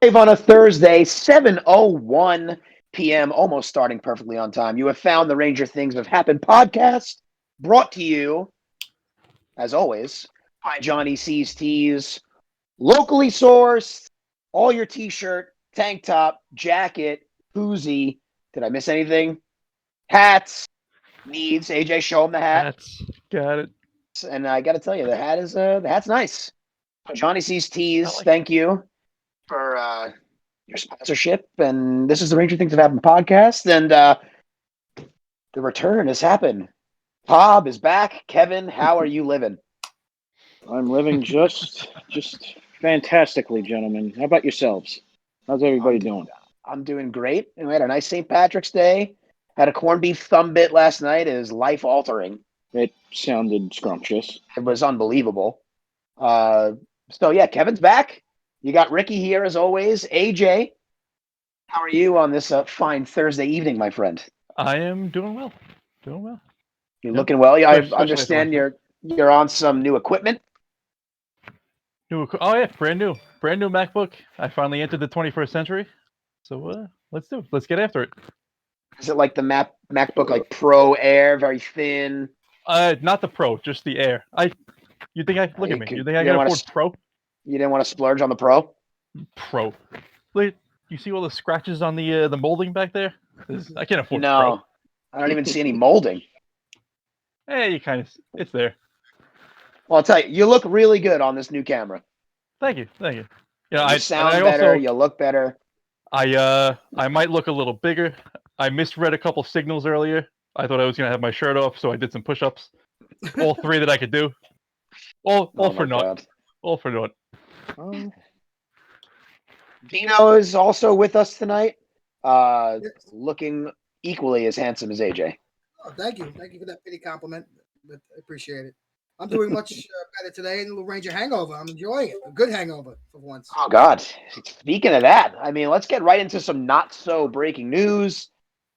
Live on a Thursday, 7:01 p.m., almost starting perfectly on time. You have found the Ranger Things Have Happened podcast, brought to you, as always, by Johnny C's Tees, locally sourced, all your t-shirt, tank top, jacket, koozie. Did I miss anything? Hats, needs. AJ, show him the hat. That's got it. And I got to tell you, the hat's nice. Johnny C's Tees, like thank you for your sponsorship. And this is the Ranger Things Have Happened podcast. And the return has happened. Bob is back. Kevin, how are you living? I'm living just fantastically, gentlemen. How about yourselves? How's everybody doing? I'm doing great. And we had a nice St. Patrick's Day. Had a corned beef thumb bit last night. It is life-altering. It sounded scrumptious. It was unbelievable. So, yeah, Kevin's back. You got Ricky here, as always. AJ, how are you on this fine Thursday evening, my friend? I am doing well. Doing well. You're Yep. looking well. Yeah, I Especially understand after you're on some new equipment. Oh yeah, brand new MacBook. I finally entered the 21st century. So let's do it. Let's get after it. Is it like the MacBook, like Pro Air, very thin? Not the Pro, just the Air. You think I look at me? You think I can afford Pro? You didn't want to splurge on the Pro? Pro. Look, you see all the scratches on the molding back there? I can't afford No, Pro. I don't even see any molding. Hey, it's there. Well, I'll tell you, you look really good on this new camera. Thank you. Yeah, you sound better. You look better. I might look a little bigger. I misread a couple signals earlier. I thought I was gonna have my shirt off, so I did some push-ups. All 3 that I could do. All for naught. All for naught. Beano is also with us tonight, looking equally as handsome as AJ. Oh, thank you for that pity compliment. I appreciate it. I'm doing much better today. A little Ranger hangover. I'm enjoying it. A good hangover for once. Oh, God. Speaking of that, I mean, let's get right into some not-so-breaking news.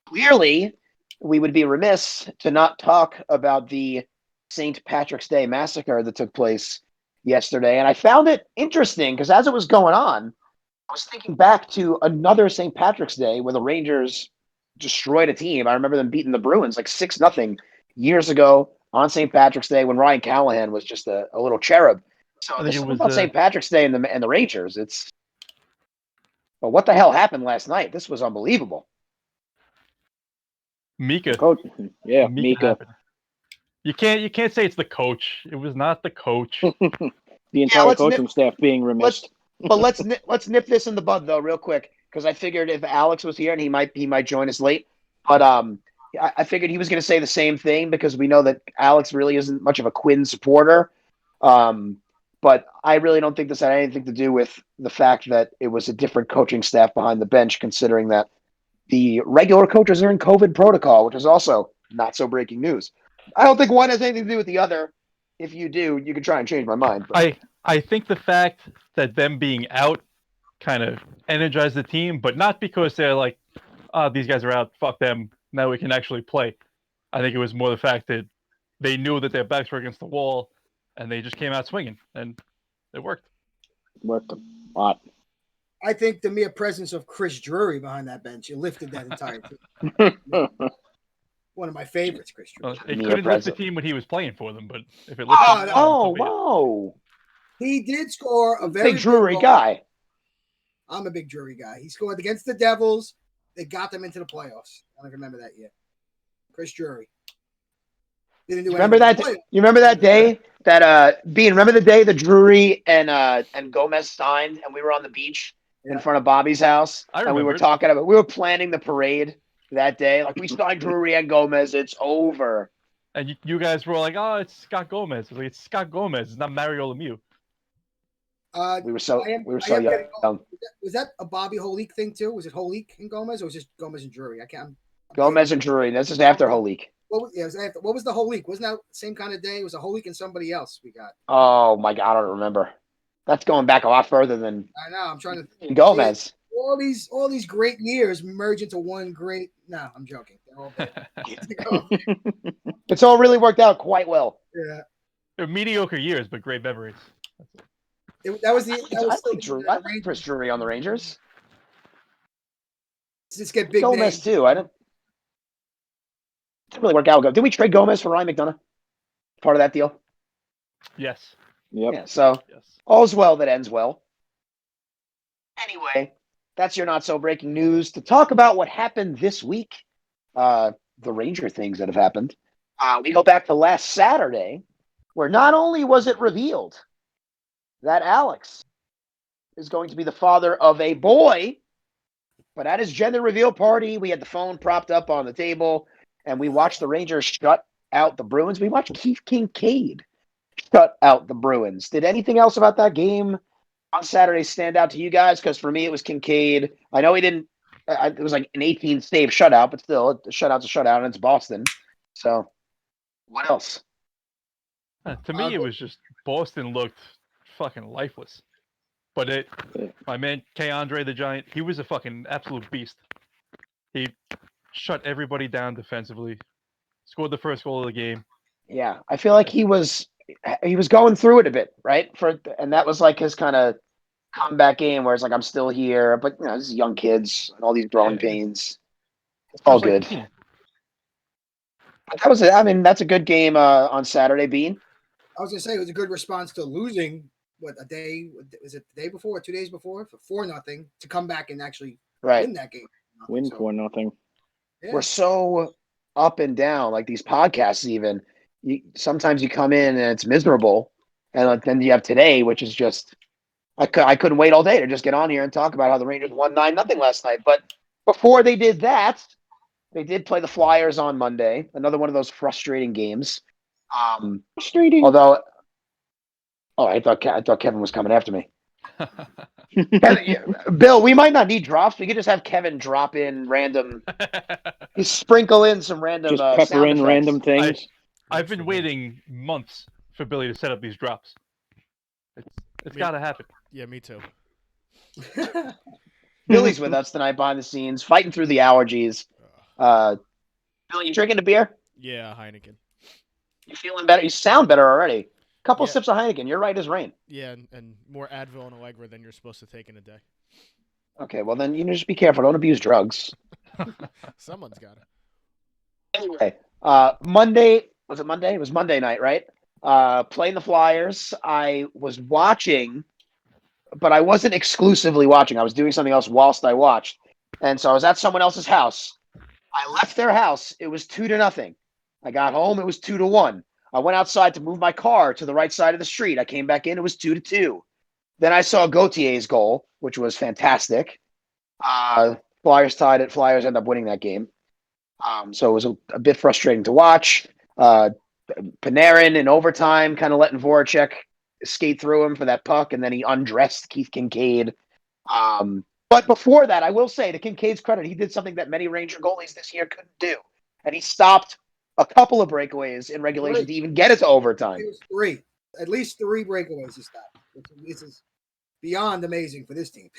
Clearly, we would be remiss to not talk about the St. Patrick's Day massacre that took place yesterday. And I found it interesting because as it was going on, I was thinking back to another St. Patrick's Day where the Rangers destroyed a team. I remember them beating the Bruins like 6-0 years ago on St. Patrick's Day when Ryan Callahan was just a little cherub. So this is about St. Patrick's Day and the Rangers. But what the hell happened last night? This was unbelievable. Mika. Yeah, Mika. You can't say it's the coach. It was not the coach. The entire coaching staff being remiss. But let's nip this in the bud though, real quick, because I figured if Alex was here and he might join us late, but I figured he was going to say the same thing because we know that Alex really isn't much of a Quinn supporter. But I really don't think this had anything to do with the fact that it was a different coaching staff behind the bench, considering that the regular coaches are in COVID protocol, which is also not so breaking news. I don't think one has anything to do with the other. If you do, you can try and change my mind. But I think the fact that them being out kind of energized the team, but not because they're like, oh, these guys are out, fuck them, now we can actually play. I think it was more the fact that they knew that their backs were against the wall, and they just came out swinging, and it worked. Worked a lot. I think the mere presence of Chris Drury behind that bench, it lifted that entire team. One of my favorites, Chris Drury. Well, it couldn't lift the team when he was playing for them, but if it lifted whoa. He did score a very big Drury guy. I'm a big Drury guy. He scored against the Devils. They got them into the playoffs. I don't remember that yet. Chris Drury. Didn't do remember that? You remember that day that remember the day that Drury and Gomez signed, and we were on the beach in front of Bobby's house, and we were talking about we were planning the parade that day. Like we signed Drury and Gomez, it's over. And you guys were like, "Oh, it's Scott Gomez." It's Scott Gomez. It's not Mario Lemieux. We were so young. Was that a Bobby Holik thing too? Was it Holik and Gomez, or was it just Gomez and Drury? I can't. Gomez and Drury. This is after Holik. What was the Holik? Wasn't that the same kind of day? It was a Holik and somebody else we got. Oh my God, I don't remember. That's going back a lot further than. I know. I'm trying to think. Gomez. All these great years merge into one great. No, I'm joking. They're all It's all really worked out quite well. Yeah. They're mediocre years, but great memories. That was still I like Chris Drury on the Rangers. Just get big Gomez names too. Didn't really work out. Did we trade Gomez for Ryan McDonough? Part of that deal. Yes. Yep. Yeah. So Yes. all's well that ends well. Anyway, that's your not so breaking news. To talk about what happened this week, the Ranger things that have happened. We go back to last Saturday, where not only was it revealed that Alex is going to be the father of a boy, but at his gender reveal party, we had the phone propped up on the table, and we watched the Rangers shut out the Bruins. We watched Keith Kincaid shut out the Bruins. Did anything else about that game on Saturday stand out to you guys? Because for me, it was Kincaid. I know he didn't. It was like an 18-save shutout, but still, a shutout's a shutout, and it's Boston. So, what else? To me, it was just Boston looked fucking lifeless. But my man K. Andre the Giant, he was a fucking absolute beast. He shut everybody down defensively, scored the first goal of the game. Yeah, I feel like he was going through it a bit, right? And that was like his kind of comeback game where it's like I'm still here, but this is young kids and all these growing pains. It's all Just like good. the team. But that was it. I mean, that's a good game on Saturday, Bean. I was gonna say it was a good response to losing. What, a day? Was it the day before? 2 days before? For 4-0 to come back and actually win that game. Win 4-0. Yeah. We're so up and down, like these podcasts. Even sometimes you come in and it's miserable, and then you have today, which is just I couldn't wait all day to just get on here and talk about how the Rangers won 9-0 last night. But before they did that, they did play the Flyers on Monday. Another one of those frustrating games. Frustrating. Although, I thought Kevin was coming after me. Kevin, Bill, we might not need drops. We could just have Kevin drop in random. You sprinkle in some random. Just pepper sound in effects. random things. I've been waiting months for Billy to set up these drops. It's got to happen. Yeah, me too. Billy's with us tonight behind the scenes, fighting through the allergies. Billy, you drinking a beer? Yeah, Heineken. You feeling better? You sound better already. Couple Yeah. sips of Heineken. You're right as rain. Yeah, and more Advil and Allegra than you're supposed to take in a day. Okay, well then just be careful. Don't abuse drugs. Someone's got it. Anyway, Monday, was it Monday? It was Monday night, right? Playing the Flyers. I was watching, but I wasn't exclusively watching. I was doing something else whilst I watched. And so I was at someone else's house. I left their house. It was 2-0. I got home. It was 2-1. I went outside to move my car to the right side of the street. I came back in. It was 2-2. Then I saw Gautier's goal, which was fantastic. Flyers tied it. Flyers ended up winning that game. So it was a bit frustrating to watch. Panarin in overtime kind of letting Voracek skate through him for that puck, and then he undressed Keith Kincaid. But before that, I will say, to Kincaid's credit, he did something that many Ranger goalies this year couldn't do. And he stopped a couple of breakaways in regulation to even get it to overtime. It was 3. At least 3 breakaways he stopped. This is beyond amazing for this team.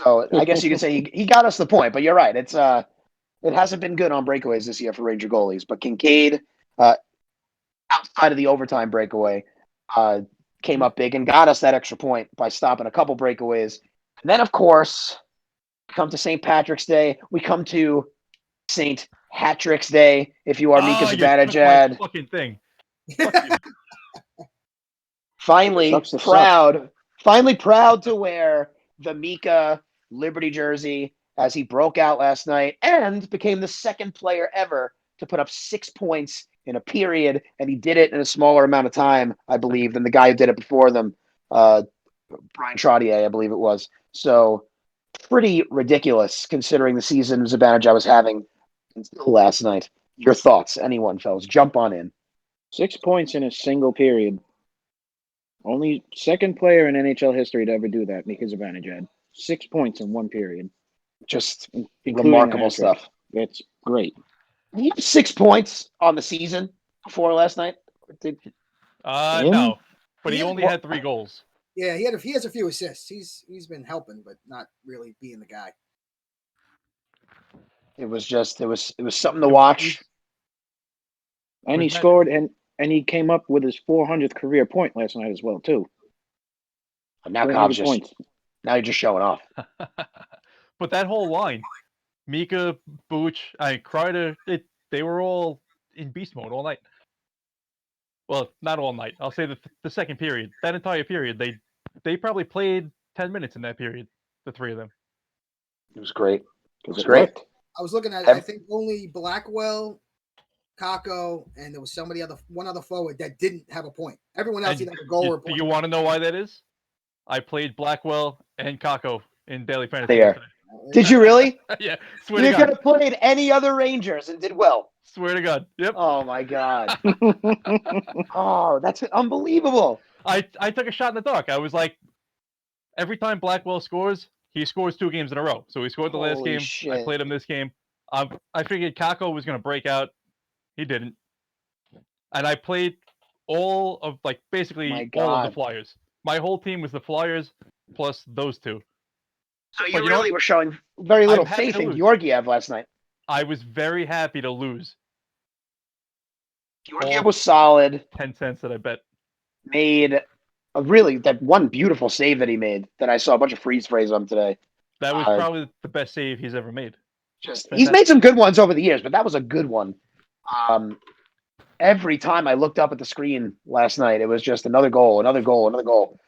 So I guess you could say he got us the point, but you're right. It hasn't been good on breakaways this year for Ranger goalies. But Kincaid, outside of the overtime breakaway, came up big and got us that extra point by stopping a couple breakaways. And then, of course, we come to St. Patrick's Day. We come to St. Hatrick's Day, if you are Mika Zibanejad. Fucking thing. Finally proud to wear the Mika Liberty jersey as he broke out last night and became the second player ever to put up 6 points in a period, and he did it in a smaller amount of time, I believe, than the guy who did it before them, Brian Trottier, I believe it was. So pretty ridiculous considering the season Zibanejad was having until last night. Your thoughts, anyone, fellas? Jump on in. 6 points in a single period. Only second player in NHL history to ever do that, Mika Zibanejad. 6 points in one period. Just Including remarkable the hat trick. stuff. It's great. He had 6 points on the season before last night. No, but he only had 3 goals. Yeah, he has a few assists. He's been helping, but not really being the guy. It was something to watch. And he scored, and he came up with his 400th career point last night as well, too. But now 400 Cobb's just points. now you're just showing off. But that whole line, Mika, Booch, Kreider, they were all in beast mode all night. Well, not all night. I'll say the second period. That entire period, they probably played 10 minutes in that period, the three of them. It was great. It Because was it great. worked. I was looking at. I think only Blackwell, Kakko, and there was one other forward that didn't have a point. Everyone else And either had a goal or a Do point. you want to know why that is? I played Blackwell and Kakko in daily fantasy There. yesterday. Did you really? Yeah, swear You to could God. have played any other Rangers and did well. Swear to God. Yep. Oh my God. Oh, that's unbelievable. I took a shot in the dark. I was like, every time Blackwell scores, he scores 2 games in a row. So he scored the last Holy game. I shit. played him this game. I figured Kakko was going to break out. He didn't. And I played all of, basically My all of the God. Flyers. My whole team was the Flyers plus those 2. So you But you know really what? were showing very little I'm happy faith to in lose. Georgiev last night. I was very happy to lose Georgiev was solid. 10 cents that I bet. Made that one beautiful save that he made that I saw a bunch of freeze frames on today. That was probably the best save he's ever made. He's made some good ones over the years, but that was a good one. Every time I looked up at the screen last night, it was just another goal, another goal, another goal.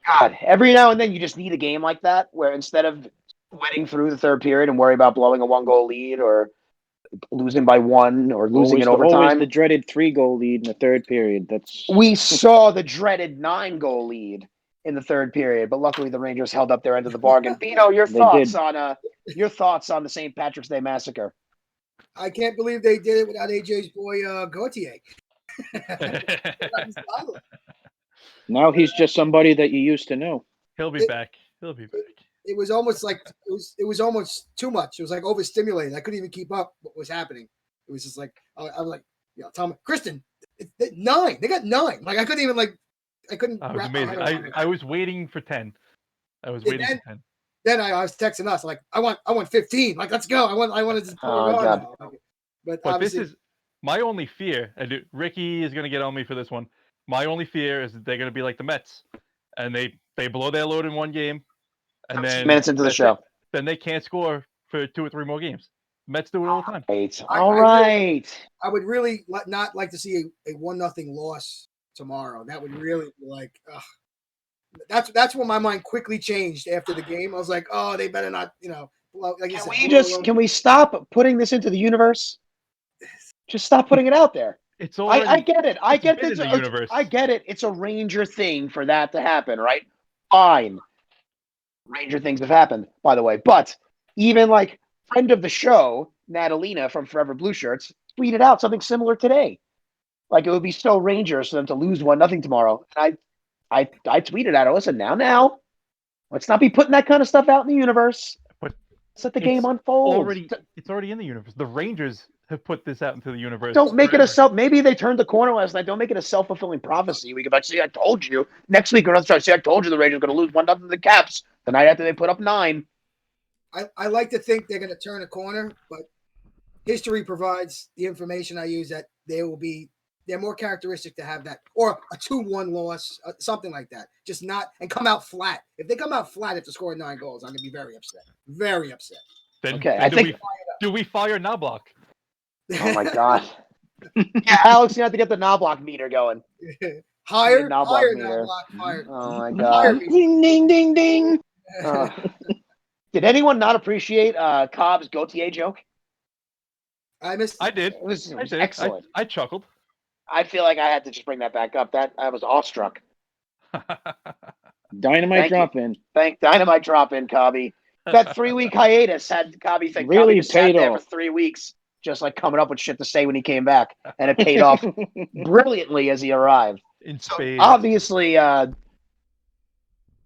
God, every now and then you just need a game like that where instead of sweating through the third period and worry about blowing a 1-goal lead or losing by 1 or losing in Always overtime, the dreaded 3-goal lead in the third period. we saw the dreaded 9-goal lead in the third period, but luckily the Rangers held up their end of the bargain. Beano, your They thoughts did. on the St. Patrick's Day massacre? I can't believe they did it without AJ's boy Gauthier. Now he's just somebody that you used to know. He'll be back. He'll be back. It was almost like it was almost too much. It was like overstimulated. I couldn't even keep up what was happening. It was just like I was like, tell me, Kristen, 9. They got 9. Like I couldn't even I couldn't. I was amazing. I was waiting for 10. I was waiting for 10. Then I was texting us like, I want 15. Like, let's go. I wanted to. Oh God. But this is my only fear, and Ricky is going to get on me for this one. My only fear is that they're going to be like the Mets, and they blow their load in one game, and then minutes into the show, then they can't score for 2 or 3 more games. Mets do it all the time. All right. I would really not like to see a 1-0 loss tomorrow. That would really be like, ugh. That's when my mind quickly changed after the game. I was like, oh, they better not, like you said. Can we stop putting this into the universe? Just stop putting it out there. It's already, I get it. I get this. I get it. It's a Ranger thing for that to happen, right? Fine. Ranger things have happened, by the way. But even friend of the show, Natalina from Forever Blue Shirts, tweeted out something similar today. Like it would be so Rangers for them to lose 1-0 tomorrow. And I tweeted at her, listen, now, let's not be putting that kind of stuff out in the universe. But let's let the game unfold. It's already in the universe. The Rangers have put this out into the universe. Don't make it maybe they turned the corner last night. Don't make it a self-fulfilling prophecy. We can see, I told you. Next week, we're going to start. See, I told you the Rangers are going to lose 1-0 to the Caps the night after they put up 9. I like to think they're going to turn a corner, but history provides the information I use that they're more characteristic to have that, or a 2-1 loss, something like that. Just not, and come out flat. If they come out flat after scoring 9 goals, I'm going to be very upset. Very upset. Then, okay, then do we fire Knobloch? Oh my God. Yeah, Alex, you have to get the Knobloch meter going. higher Knobloch meter. Higher. Oh my God. Ding, ding, ding, ding. Did anyone not appreciate Cobb's Gauthier joke? I missed. I did. It was I did. excellent. I chuckled. I feel like I had to just bring that back up. That I was awestruck. Dynamite drop in. Dynamite drop in, Cobby. That 3-week hiatus had Cobby think really Cobby just paid sat there off for 3 weeks, just coming up with shit to say when he came back, and it paid off brilliantly as he arrived. In spades. Obviously,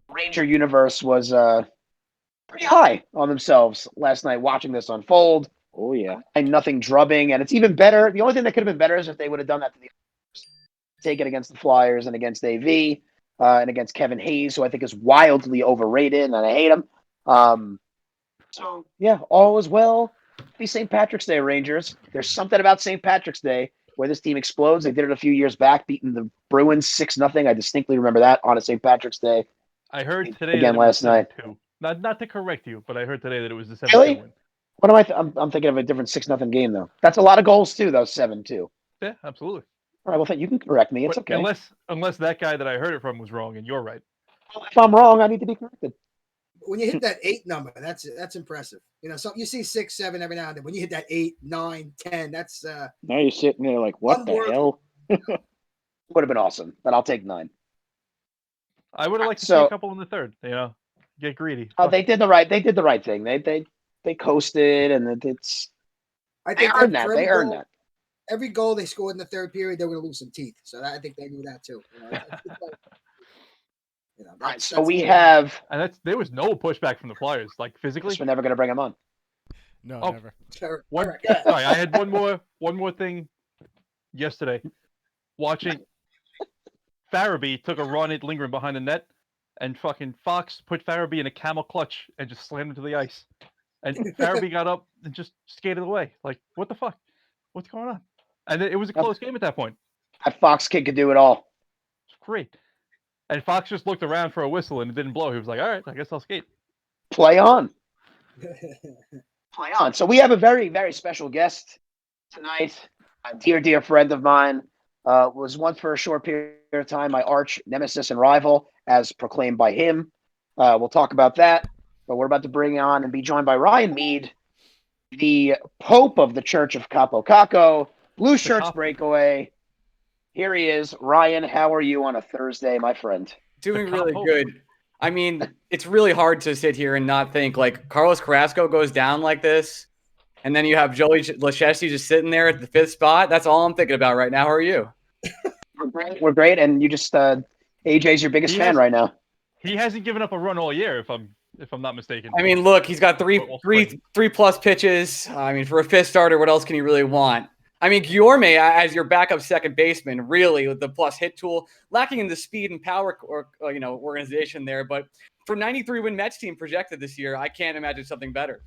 Ranger Universe was pretty high on themselves last night watching this unfold. Oh yeah, and nothing drubbing, and it's even better. The only thing that could have been better is if they would have done that to the take it against the Flyers and against AV and against Kevin Hayes, who I think is wildly overrated, and I hate him. So yeah, all is well. Be St. Patrick's Day, Rangers. There's something about St. Patrick's Day where this team explodes. They did it a few years back, beating the Bruins 6-0. I distinctly remember that on a St. Patrick's Day. I heard today Again that it was last night. 7-2. Not to correct you, but I heard today that it was the 7-2 Really? win. What am I? I'm thinking of a different 6-0 game though. That's a lot of goals too, though. 7-2. Yeah, absolutely. All right. Well, you can correct me. It's But okay. unless that guy that I heard it from was wrong and you're right. If I'm wrong, I need to be corrected. When you hit that 8 number, that's impressive. So you see 6, 7 every now and then. When you hit that 8, 9, 10, that's Now you're sitting there like, what the Unworthy. hell? Would have been awesome, but I'll take 9. I would have liked to see So- a couple in the third. Get greedy. Oh, Fuck they it. did the right thing. They coasted, and it's I they think earned for that. every They earned goal- that. Every goal they scored in the third period, they were going to lose some teeth. So I think they knew that too. All right. So we have. And there was no pushback from the Flyers, like physically. Guess we're never going to bring them on. No, Oh. never. One, All right. sorry, I had one more thing yesterday. Watching Farabee took a run at Lindgren behind the net, and fucking Fox put Farabee in a camel clutch and just slammed him to the ice. And Farabee got up and just skated away. Like, what the fuck? What's going on? And it was a close game at that point. That Fox kid could do it all. It's great. And Fox just looked around for a whistle and it didn't blow. He was like, all right, I guess I'll skate. Play on. Play on. So we have a very, very special guest tonight. A dear friend of mine. Was once for a short period of time my arch nemesis and rival, as proclaimed by him. We'll talk about that. But we're about to bring on and be joined by Ryan Meade, the Pope of the Church of Kakko, Blue Shirts Cop. breakaway. Here he is. Ryan, how are you on a Thursday, my friend? Doing The really combo. good. I mean, it's really hard to sit here and not think like Carlos Carrasco goes down like this, and then you have Joey Lachessi just sitting there at the 5th spot. That's all I'm thinking about right now. How are you? We're great, and you just AJ's your biggest He fan has- right now. He hasn't given up a run all year, if I'm not mistaken. I mean, look, he's got three plus pitches. I mean, for a 5th starter, what else can you really want? I mean, Guillorme as your backup second baseman, really with the plus hit tool, lacking in the speed and power organization there. But for 93 win Mets team projected this year, I can't imagine something better.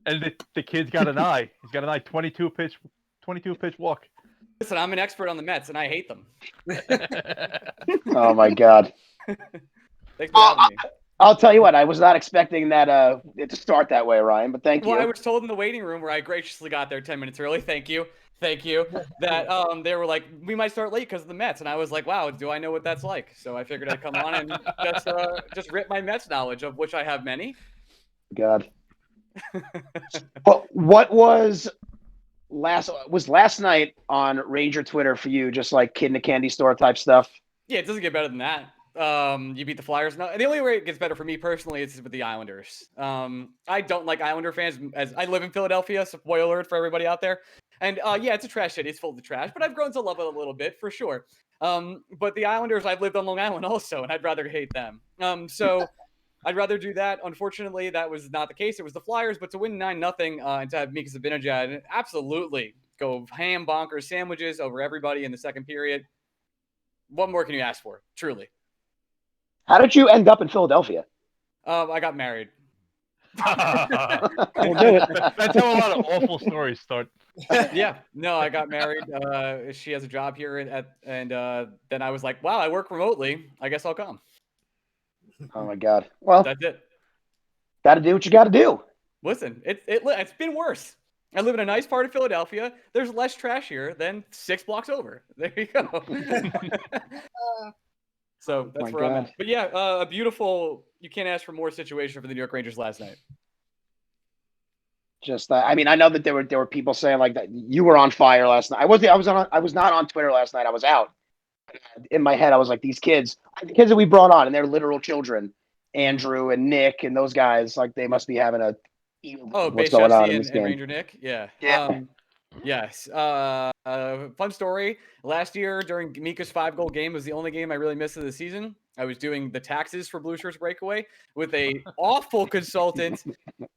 And the kid's got an eye. He's got an eye. 22 pitch walk. Listen, I'm an expert on the Mets, and I hate them. Oh my God! Thanks for having me. I'll tell you what. I was not expecting that it to start that way, Ryan. But thank Well, you. I was told in the waiting room where I graciously got there 10 minutes early. Thank you. That they were like, we might start late because of the Mets, and I was like, wow, do I know what that's like? So I figured I'd come on and just rip my Mets knowledge, of which I have many. God. Well, what was last night on Ranger Twitter for you? Just like kid in a candy store type stuff. Yeah, it doesn't get better than that. You beat the Flyers. No, the only way it gets better for me personally is with the Islanders. I don't like Islander fans, as I live in Philadelphia. Spoiler alert for everybody out there. And yeah, it's a trash city. It's full of trash, but I've grown to love it a little bit for sure. But the Islanders, I've lived on Long Island also, and I'd rather hate them. So I'd rather do that. Unfortunately, that was not the case. It was the Flyers, but to win 9-0 and to have Mika Zibanejad absolutely go ham bonkers sandwiches over everybody in the second period. What more can you ask for? Truly. How did you end up in Philadelphia? I got married. We'll do it. That's how a lot of awful stories start. Yeah, no, I got married. She has a job here, and then I was like, wow, I work remotely. I guess I'll come. Oh my God! Well, That's it. got to do what you got to do. Listen, it's been worse. I live in a nice part of Philadelphia. There's less trash here than 6 blocks over. There you go. So that's my where I'm God. at. But yeah, a beautiful. You can't ask for more situation for the New York Rangers last night. Just, I mean, I know that there were people saying like that you were on fire last night. I was not on Twitter last night. I was out. In my head, I was like, these kids, the kids that we brought on, and they're literal children. Andrew and Nick and those guys, like they must be having a. Oh, what's Base going on in Chelsea this and game? Ranger Nick. Yeah. Yeah. Yes. Fun story. Last year during Mika's 5-goal game was the only game I really missed of the season. I was doing the taxes for Blue Shirts Breakaway with a awful consultant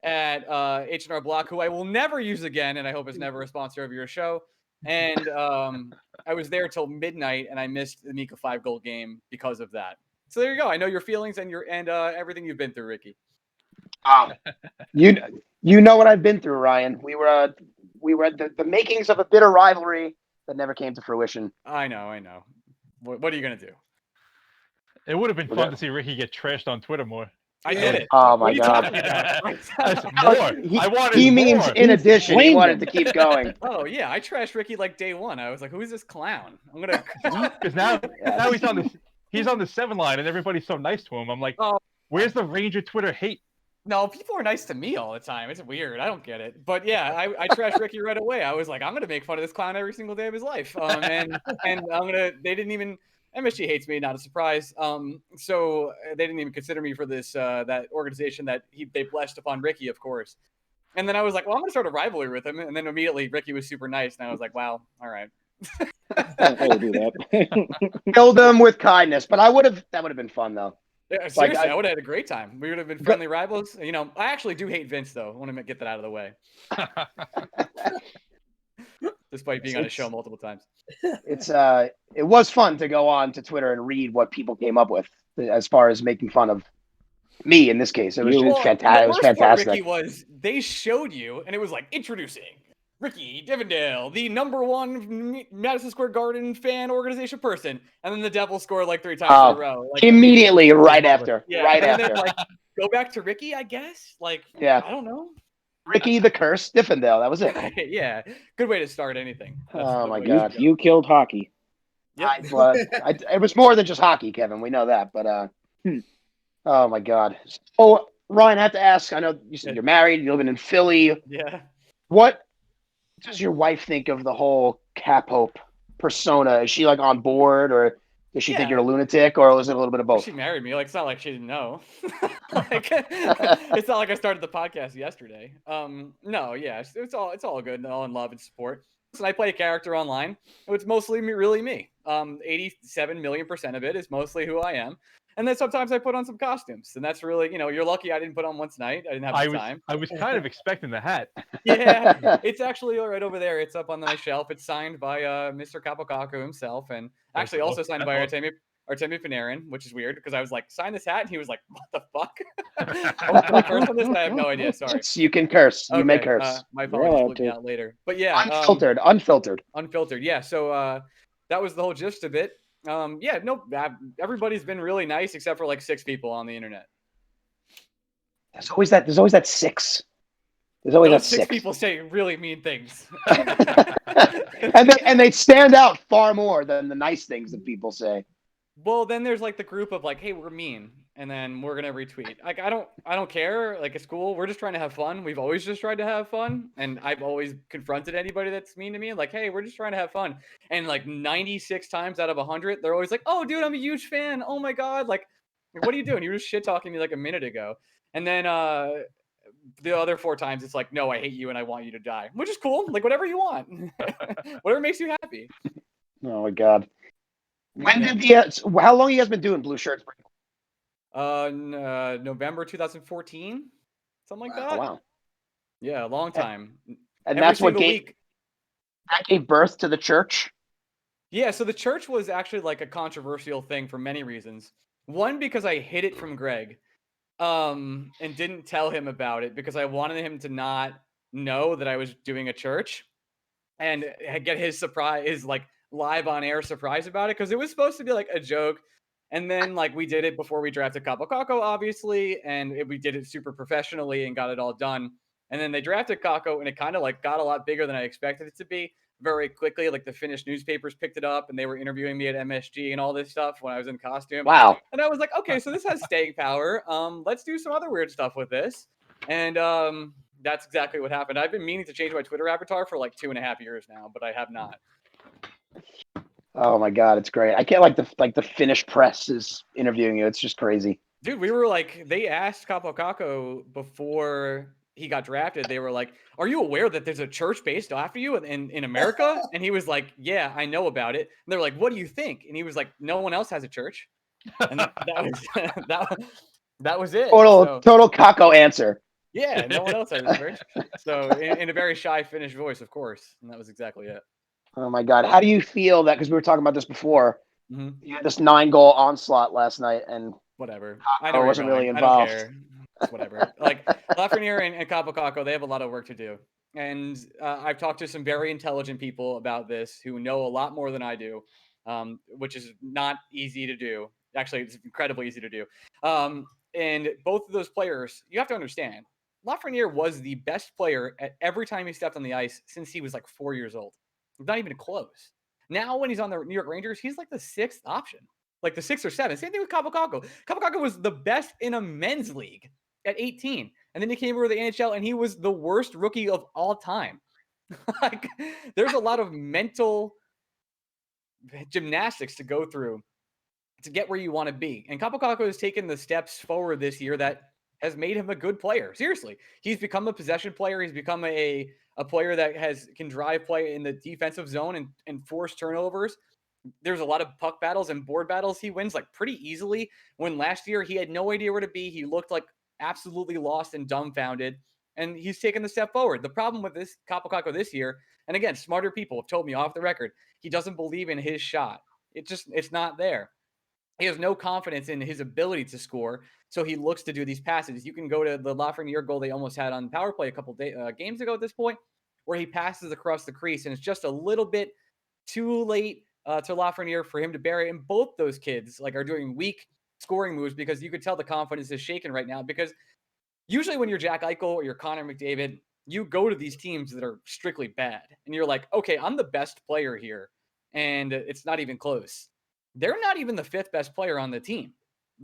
at H&R Block, who I will never use again, and I hope is never a sponsor of your show. And I was there till midnight, and I missed the Mika 5-goal game because of that. So there you go. I know your feelings and everything you've been through, Ricky. You know what I've been through, Ryan. We were at the makings of a bitter rivalry that never came to fruition. I know. What are you gonna do? It would have been Well, fun that- to see Ricky get trashed on Twitter more. I Yeah. did it. Oh What my are you god. talking about? That's more. He, I wanted he more. means in He addition, he flamed wanted him. to keep going. Oh yeah, I trashed Ricky like day one. I was like, "Who is this clown?" I'm gonna. Because now Yeah. he's on the 7 line and everybody's so nice to him. I'm like, Oh. where's the Ranger Twitter hate? No, people are nice to me all the time. It's weird. I don't get it. But yeah, I trashed Ricky right away. I was like, I'm gonna make fun of this clown every single day of his life. And I'm gonna. They didn't even. MSG hates me, not a surprise. So they didn't even consider me for this that organization that they blessed upon Ricky, of course. And then I was like, well, I'm gonna start a rivalry with him. And then immediately Ricky was super nice, and I was like, wow, all right. Don't ever do that. Killed him with kindness, but that would have been fun though. Yeah, seriously, I- I would have had a great time. We would have been friendly rivals. You know, I actually do hate Vince though. I want to get that out of the way, despite being on a show multiple times. It was fun to go on to Twitter and read what people came up with as far as making fun of me in this case. It was You- just fantastic. It was The worst part, fantastic. Ricky, was they showed you, and it was like introducing Ricky Divendale, the #1 Madison Square Garden fan organization person, and then the Devils scored like 3 times in Oh, a row. Like Immediately, right Game over. after. yeah, Right and after. then like go back to Ricky, I guess. Like Yeah. I don't know. Ricky the Curse Diffendale. That was it. Yeah, good way to start anything. That's Oh the my way to God. go. You killed hockey. Yep. It was more than just hockey, Kevin. We know that. But Hmm. oh my God. Oh, Ryan, I have to ask. I know you said you're married. You're living in Philly. Yeah. What does your wife think of the whole Cap Hope persona? Is she like on board, or does she think Yeah. you're a lunatic, or is it a little bit of both? She married me. Like it's not like she didn't know. Like, it's not like I started the podcast yesterday. No, yeah, it's all good, all in love and support. So I play a character online. It's mostly really me. 87 million% of it is mostly who I am. And then sometimes I put on some costumes, and that's really, you're lucky I didn't put on one tonight. I didn't have the time. I was kind of expecting the hat. Yeah, it's actually right over there. It's up on my shelf. It's signed by Mr. Kakko himself, and actually also signed by Artemi Panarin, which is weird because I was like, sign this hat, and he was like, what the fuck? Can I curse on this? I have no idea. Sorry. Yes, you can curse. You may curse. My You're apologies. allowed Look me to. out later. But yeah, Unfiltered. unfiltered. Yeah. So that was the whole gist of it. Yeah. No. Everybody's been really nice except for like 6 people on the internet. There's always that 6. There's always Those that 6 6 people say really mean things. and they stand out far more than the nice things that people say. Well, then there's like the group of like, hey, we're mean, and then we're gonna retweet. Like, I don't care. Like, it's cool. We're just trying to have fun. We've always just tried to have fun, and I've always confronted anybody that's mean to me. Like, hey, we're just trying to have fun. And like 96 times out of 100, they're always like, oh, dude, I'm a huge fan. Oh my god, like, what are you doing? You were just shit talking me like a minute ago. And then the other 4 times, it's like, no, I hate you and I want you to die, which is cool. Like, whatever you want, whatever makes you happy. Oh my God. When did how long you guys been doing Blue Shirts? November 2014, something like that. Wow. Yeah, a long time. And Every that's what single week. gave birth to the church. Yeah, so the church was actually like a controversial thing for many reasons. One, because I hid it from Greg, and didn't tell him about it because I wanted him to not know that I was doing a church, and get his like live on air surprise about it, because it was supposed to be like a joke. And then like we did it before we drafted Kakko, obviously, and we did it super professionally and got it all done. And then they drafted Kakko, and it kind of like got a lot bigger than I expected it to be very quickly. Like the Finnish newspapers picked it up, and they were interviewing me at MSG and all this stuff when I was in costume. Wow. And I was like, okay, so this has staying power. Let's do some other weird stuff with this. And that's exactly what happened. I've been meaning to change my Twitter avatar for like 2.5 years now, but I have not. Oh my God, it's great. I can't like the Finnish press is interviewing you. It's just crazy. Dude, we were like, they asked Kakko before he got drafted. They were like, are you aware that there's a church based after you in America? And he was like, yeah, I know about it. And they're like, what do you think? And he was like, no one else has a church. And that was that was it. Total Kakko answer. Yeah, no one else has a church. So in a very shy Finnish voice, of course. And that was exactly it. Oh my God. How do you feel that, because we were talking about this before, Mm-hmm. you had this 9-goal onslaught last night, and Whatever. Kakko I know wasn't really I involved. don't care. It's whatever. Like Lafreniere and Kakko, they have a lot of work to do. And I've talked to some very intelligent people about this who know a lot more than I do, which is not easy to do. Actually, it's incredibly easy to do. And both of those players, you have to understand, Lafreniere was the best player at every time he stepped on the ice since he was like 4 years old. Not even close. Now, when he's on the New York Rangers, he's like the sixth option, like the sixth or seventh. Same thing with Kaapo Kakko. Kaapo Kakko was the best in a men's league at 18. And then he came over to the NHL and he was the worst rookie of all time. Like, there's a lot of mental gymnastics to go through to get where you want to be. And Kaapo Kakko has taken the steps forward this year that has made him a good player. Seriously. He's become a possession player. He's become a player that can drive play in the defensive zone and force turnovers. There's a lot of puck battles and board battles he wins like pretty easily, when last year he had no idea where to be. He looked like absolutely lost and dumbfounded, and he's taken the step forward. The problem with this Kaapo Kakko this year, and again, smarter people have told me off the record, he doesn't believe in his shot. It's not there. He has no confidence in his ability to score, so he looks to do these passes. You can go to the Lafreniere goal they almost had on power play a couple games ago at this point, where he passes across the crease, and it's just a little bit too late to Lafreniere for him to bury. And both those kids are doing weak scoring moves, because you could tell the confidence is shaken right now. Because usually when you're Jack Eichel or you're Connor McDavid, you go to these teams that are strictly bad, and you're like, okay, I'm the best player here, and it's not even close. They're not even the fifth best player on the team.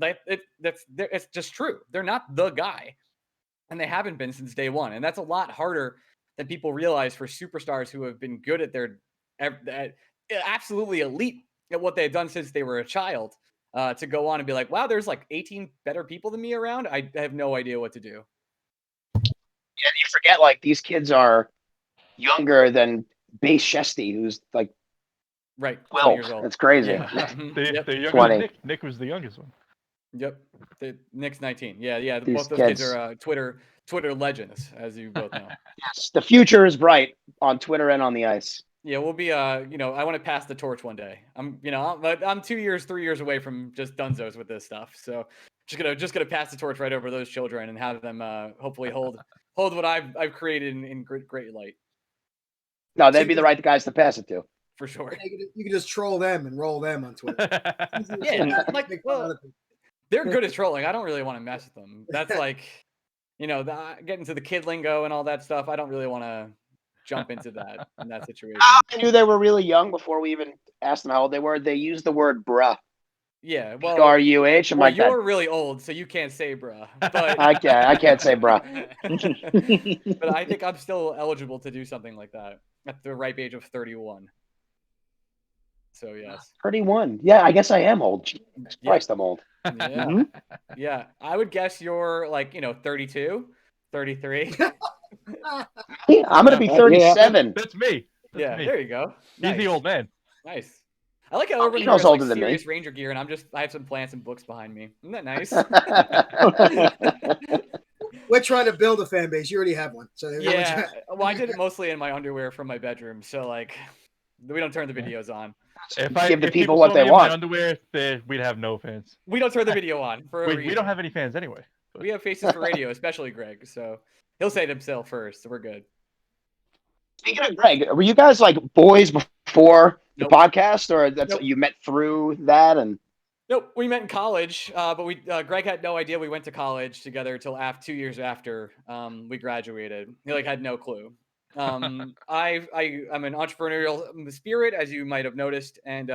It's just true. They're not the guy, and they haven't been since day one. And that's a lot harder than people realize for superstars who have been good at their absolutely elite at what they've done since they were a child, to go on and be like, wow, there's like 18 better people than me around. I have no idea what to do. Yeah, you forget these kids are younger than Base Shesty, who's like right 12 years old. That's crazy. Yeah. They're younger 20. than Nick. Nick was the youngest one. Yep. Nick's 19. Yeah. These Both those kids kids. are Twitter legends, as you both know. Yes, the future is bright on Twitter and on the ice. Yeah, we'll be I want to pass the torch one day. I'm 3 years away from just dunzos with this stuff. So just gonna pass the torch right over those children and have them hopefully hold what I've created in great light. No, they'd be the right guys to pass it to. For sure. You can just troll them and roll them on Twitter. Yeah, Make fun of other people. they're good at trolling. I don't really want to mess with them. That's getting to the kid lingo and all that stuff. I don't really want to jump into that in that situation. I knew they were really young before we even asked them how old they were. They used the word bruh. Yeah, well, R-U-H. I'm like, you're really old, so you can't say bruh. But I can't say bruh. But I think I'm still eligible to do something like that at the ripe age of 31. So yes. 31. Yeah, I guess I am old. Jesus Christ, I'm old. Yeah. Mhm. Yeah. I would guess you're 32, 33. I'm gonna be 37. That's me. That's me. There you go. He's the old man. Nice. I like how everyone he here has knows older than me. serious Ranger gear, and I have some plants and books behind me. Isn't that nice? We're trying to build a fan base. You already have one. So Yeah. Well, I did it mostly in my underwear from my bedroom, so we don't turn the videos on. If Give the if people saw what me they in my want. underwear, we'd have no fans. We don't turn the video on for a We reason. don't have any fans anyway. We have faces for radio, especially Greg. So he'll say it himself first. So we're good. Speaking of Greg, were you guys boys before the Nope. podcast, or that's Nope. you met through that? And Nope, we met in college, but Greg had no idea we went to college together until 2 years after we graduated. He had no clue. I'm an entrepreneurial spirit, as you might have noticed, and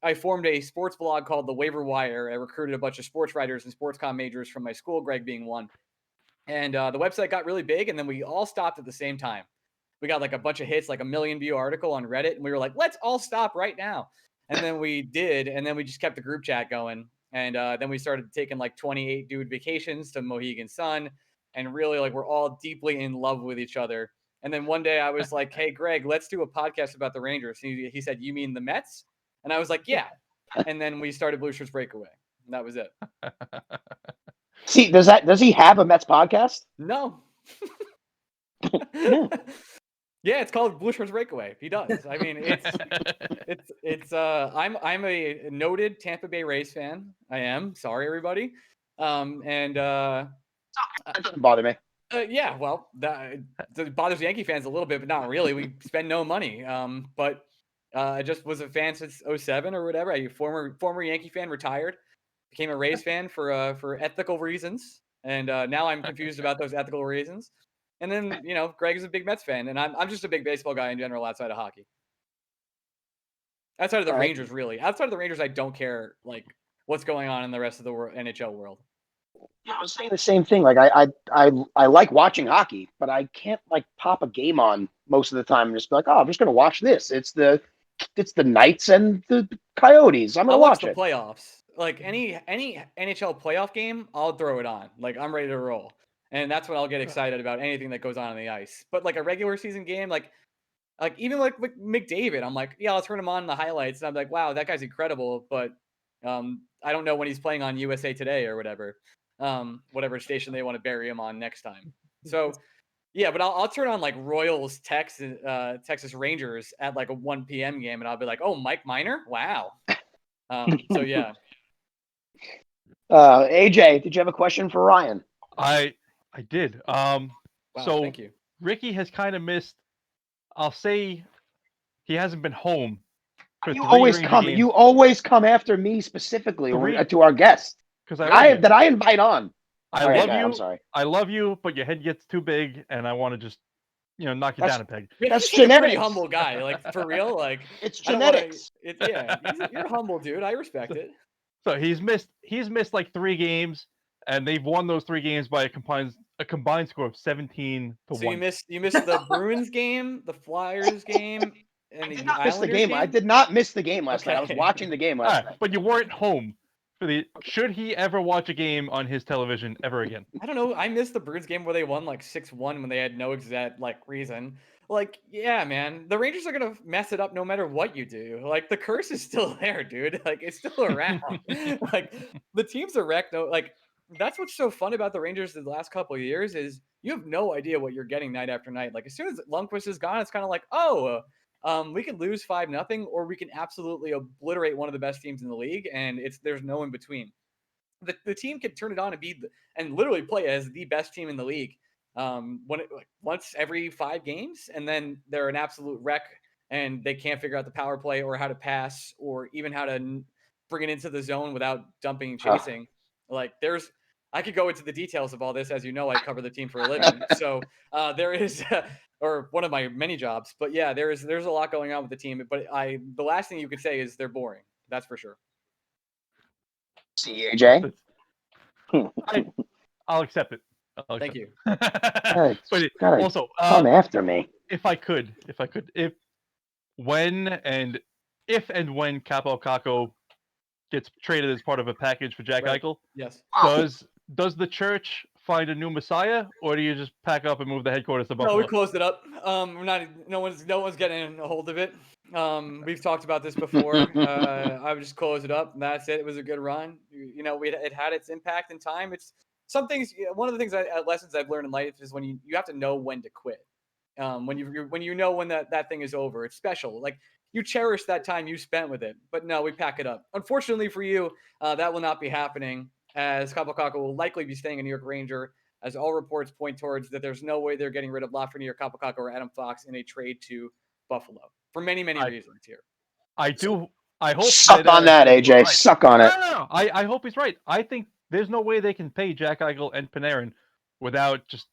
I formed a sports blog called The Waiver Wire. I recruited a bunch of sports writers and sports comm majors from my school, Greg being one. And the website got really big, and then we all stopped at the same time. We got a bunch of hits, 1 million view article on Reddit, and we were like, let's all stop right now. And then we did, and then we just kept the group chat going. And then we started taking 28 dude vacations to Mohegan Sun, and really we're all deeply in love with each other. And then one day I was like, hey, Greg, let's do a podcast about the Rangers. He said, you mean the Mets? And I was like, yeah. And then we started Blue Shirts Breakaway. And that was it. see, does he have a Mets podcast? No. No. Yeah, it's called Blue Shirts Breakaway. He does. I mean, I'm a noted Tampa Bay Rays fan. I am. Sorry, everybody. That doesn't bother me. Yeah, well, that bothers Yankee fans a little bit, but not really. We spend no money. But I just was a fan since 07 or whatever. I former Yankee fan, retired, became a Rays fan for ethical reasons, and now I'm confused about those ethical reasons. And then Greg is a big Mets fan, and I'm just a big baseball guy in general outside of hockey. Outside of the All right. Rangers, really. Outside of the Rangers, I don't care like what's going on in the rest of the NHL world. Yeah, I was saying the same thing. Like I like watching hockey, but I can't like pop a game on most of the time and just be like, oh, I'm just gonna watch this. It's the Knights and the Coyotes. I'm gonna I'll watch watch the it. playoffs. Like any NHL playoff game, I'll throw it on. Like I'm ready to roll. And that's when I'll get excited about anything that goes on the ice. But like a regular season game, like even like with McDavid, I'm like, yeah, I'll turn him on in the highlights, and I'm like, wow, that guy's incredible. But I don't know when he's playing on USA Today or whatever, whatever station they want to bury him on next time. So yeah, but I'll turn on like Royals Texas Rangers at like a 1 p.m. game, and I'll be like, oh, Mike Minor, wow. So yeah, AJ, did you have a question for Ryan? I did. wow, So thank you. Ricky has kind of missed. I'll say he hasn't been home for You three always Ranger come. games. You always come after me specifically to our guests. Because I love you. That I invite on. I All right, love go ahead, you. I'm sorry. I love you, but your head gets too big, and I want to just knock you That's- down a peg. That's He's like a pretty genetics. humble guy, like for real. Like It's I don't wanna- genetics. Yeah, you're humble, dude. I respect it. So he's missed like 3 games, and they've won those 3 games by a combined score of 17-1. So you missed the Bruins game, the Flyers game, and I the did not miss the Islanders game. I did not miss the game last night. I was Okay. watching the game last night. But you weren't home for the. Should he ever watch a game on his television ever again? I don't know. I missed the Bruins game where they won like 6-1 when they had no exact like reason. Like, yeah, man, the Rangers are gonna mess it up no matter what you do. Like, the curse is still there, dude. Like, it's still around. Like, the team's a wreck. No, like, that's what's so fun about the Rangers the last couple of years is you have no idea what you're getting night after night. Like, as soon as Lundqvist is gone, it's kind of like, oh, we can lose 5-0, or we can absolutely obliterate one of the best teams in the league, and there's no in between. The team can turn it on and literally play as the best team in the league once every 5 games, and then they're an absolute wreck and they can't figure out the power play or how to pass or even how to bring it into the zone without dumping and chasing. Like I could go into the details of all this. As you know, I cover the team for a living. So there is or one of my many jobs, but yeah, there's a lot going on with the team. But the last thing you could say is they're boring. That's for sure. See, AJ. I'll accept it. Thank you. But also, come after me. If when Kaapo Kakko gets traded as part of a package for Jack Right. Eichel, Yes. does the church find a new messiah, or do you just pack up and move the headquarters to Buffalo? No, we closed it up. We're not. No one's getting a hold of it. We've talked about this before. I would just close it up, and that's it. It was a good run. It had its impact in time. It's some things. One of the things lessons I've learned in life is when you have to know when to quit. When you know when that thing is over, it's special. Like you cherish that time you spent with it. But no, we pack it up. Unfortunately for you, that will not be happening, as Kaapo Kakko will likely be staying a New York Ranger, as all reports point towards that there's no way they're getting rid of Lafreniere, Kaapo Kakko, or Adam Fox in a trade to Buffalo for many reasons here. I hope Suck on that, AJ. Right. Suck on it. No. I hope he's right. I think there's no way they can pay Jack Eichel and Panarin without just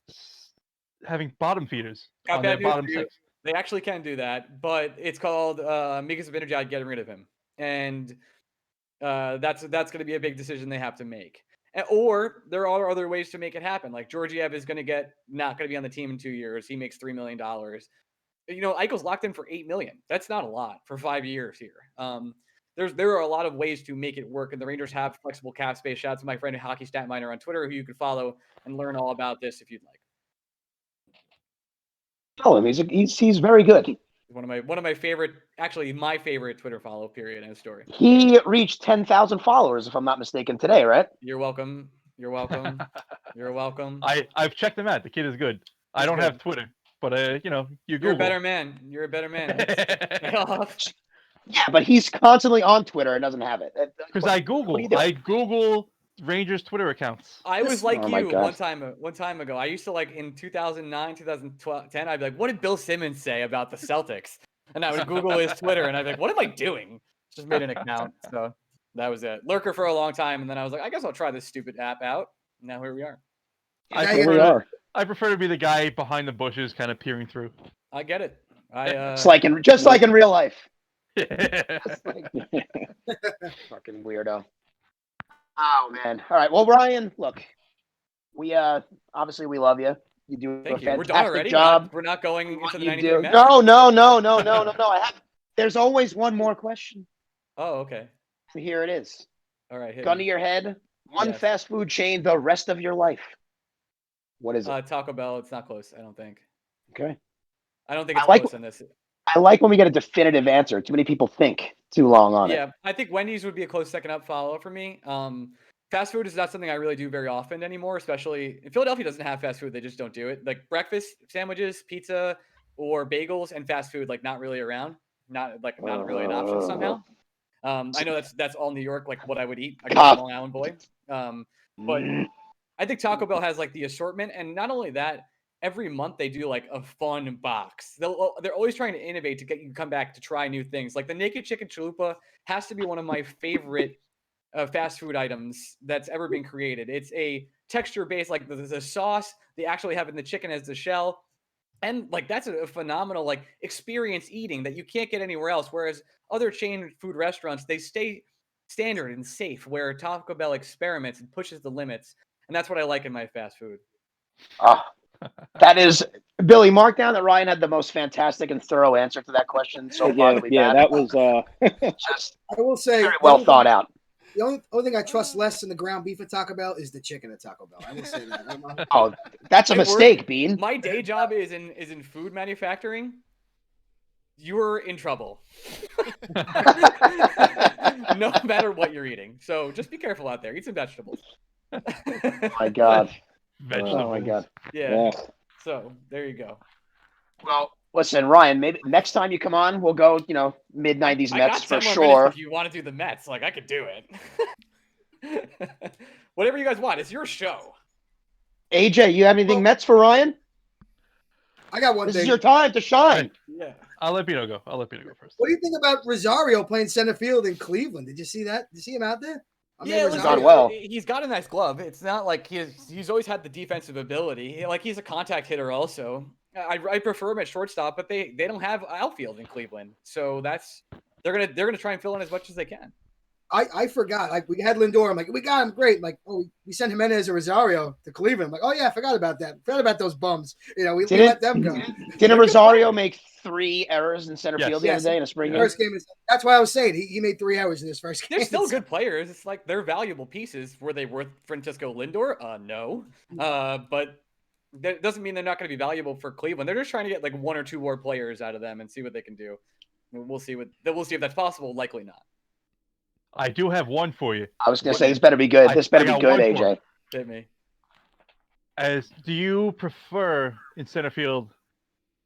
having bottom feeders on their bottom 6. They actually can do that, but it's called Mika Zibanejad getting rid of him, and that's going to be a big decision they have to make. Or there are other ways to make it happen. Like Georgiev is not going to be on the team in 2 years. He makes $3 million. Eichel's locked in for $8 million. That's not a lot for 5 years here. There are a lot of ways to make it work, and the Rangers have flexible cap space. Shout out to my friend Hockey Stat Miner on Twitter, who you can follow and learn all about this if you'd like. Tell him he's very good. One of my favorite, actually my favorite Twitter follow. Period. End story. He reached 10,000 followers, if I'm not mistaken, today, right? You're welcome. You're welcome. You're welcome. I've checked him out. The kid is good. I don't have Twitter, but Google. You're a better man. You're a better man. Yeah, but he's constantly on Twitter and doesn't have it. Because I Google Rangers Twitter accounts. I was like Oh my you God. one time ago. I used to in 2009, 2010. I'd be like, "What did Bill Simmons say about the Celtics?" And I would Google his Twitter, and I'd be like, "What am I doing?" Just made an account. So that was it. Lurker for a long time, and then I was like, "I guess I'll try this stupid app out." And now here we are. I Here we are. prefer to be the guy behind the bushes, kind of peering through. I get it. It's like in real life. Just like, fucking weirdo. Oh man. All right. Well, Ryan, look, we obviously we love you. You do Thank a you. We're done fantastic already. job. We're not going What into the you 93 do. Mets? No. I have. There's always one more question. Oh, okay. So here it is. All right. Hit Gun to me. your head. One Yes. fast food chain the rest of your life. What is it? Taco Bell. It's not close. I don't think. Okay. I don't think it's I like- close in this. I like when we get a definitive answer. Too many people think too long on it. Yeah, I think Wendy's would be a close second up follow for me. Fast food is not something I really do very often anymore, especially Philadelphia doesn't have fast food. They just don't do it. Like breakfast sandwiches, pizza, or bagels and fast food, like not really around. Not really an option somehow. I know that's all New York, like what I would eat. I guess I'm a Long Island boy. But I think Taco Bell has like the assortment, and not only that, every month they do like a fun box. They're always trying to innovate to get you to come back to try new things. Like the naked chicken chalupa has to be one of my favorite fast food items that's ever been created. It's a texture based, like the sauce they actually have in the chicken as the shell, and like that's a phenomenal like experience eating that you can't get anywhere else. Whereas other chain food restaurants, they stay standard and safe, where Taco Bell experiments and pushes the limits, and that's what I like in my fast food. That is Billy. Mark down that Ryan had the most fantastic and thorough answer to that question so far. That was Just I will say very well thought out. The only thing I trust less in the ground beef at Taco Bell is the chicken at Taco Bell. I will say that. Oh, that's a It mistake, worked. Bean. My day job is in food manufacturing. You're in trouble. No matter what you're eating. So just be careful out there. Eat some vegetables. Oh my God. Vegetables. Oh my God. Yeah. So there you go. Well, listen, Ryan. Maybe next time you come on, we'll go. Mid '90s I Mets got for 10 more sure. minutes if you want to do the Mets. Like I could do it. Whatever you guys want. It's your show. AJ, you have anything Mets for Ryan? I got one This thing. is your time to shine. Yeah. I'll let Beano go first. What do you think about Rosario playing center field in Cleveland? Did you see that? Did you see him out there? Yeah, He's done well. He's got a nice glove. It's not like he's always had the defensive ability. Like he's a contact hitter also. I prefer him at shortstop, but they don't have outfield in Cleveland, so they're gonna try and fill in as much as they can. I forgot. Like we had Lindor. I'm like, we got him great. Like, oh, we sent Jimenez and Rosario to Cleveland. I'm like, oh yeah, I forgot about that. Forgot about those bums. We let them go. Didn't Rosario make 3 errors in center field the Yes. other day in a spring game? First game that's why I was saying he made 3 errors in his first game. They're still good players. It's like they're valuable pieces. Were they worth Francisco Lindor? No. But that doesn't mean they're not going to be valuable for Cleveland. They're just trying to get like 1 or 2 more players out of them and see what they can do. We'll see if that's possible. Likely not. I do have one for you. I was going to say this better be good. This better I be got good, one for AJ. Hit me. Do you prefer in center field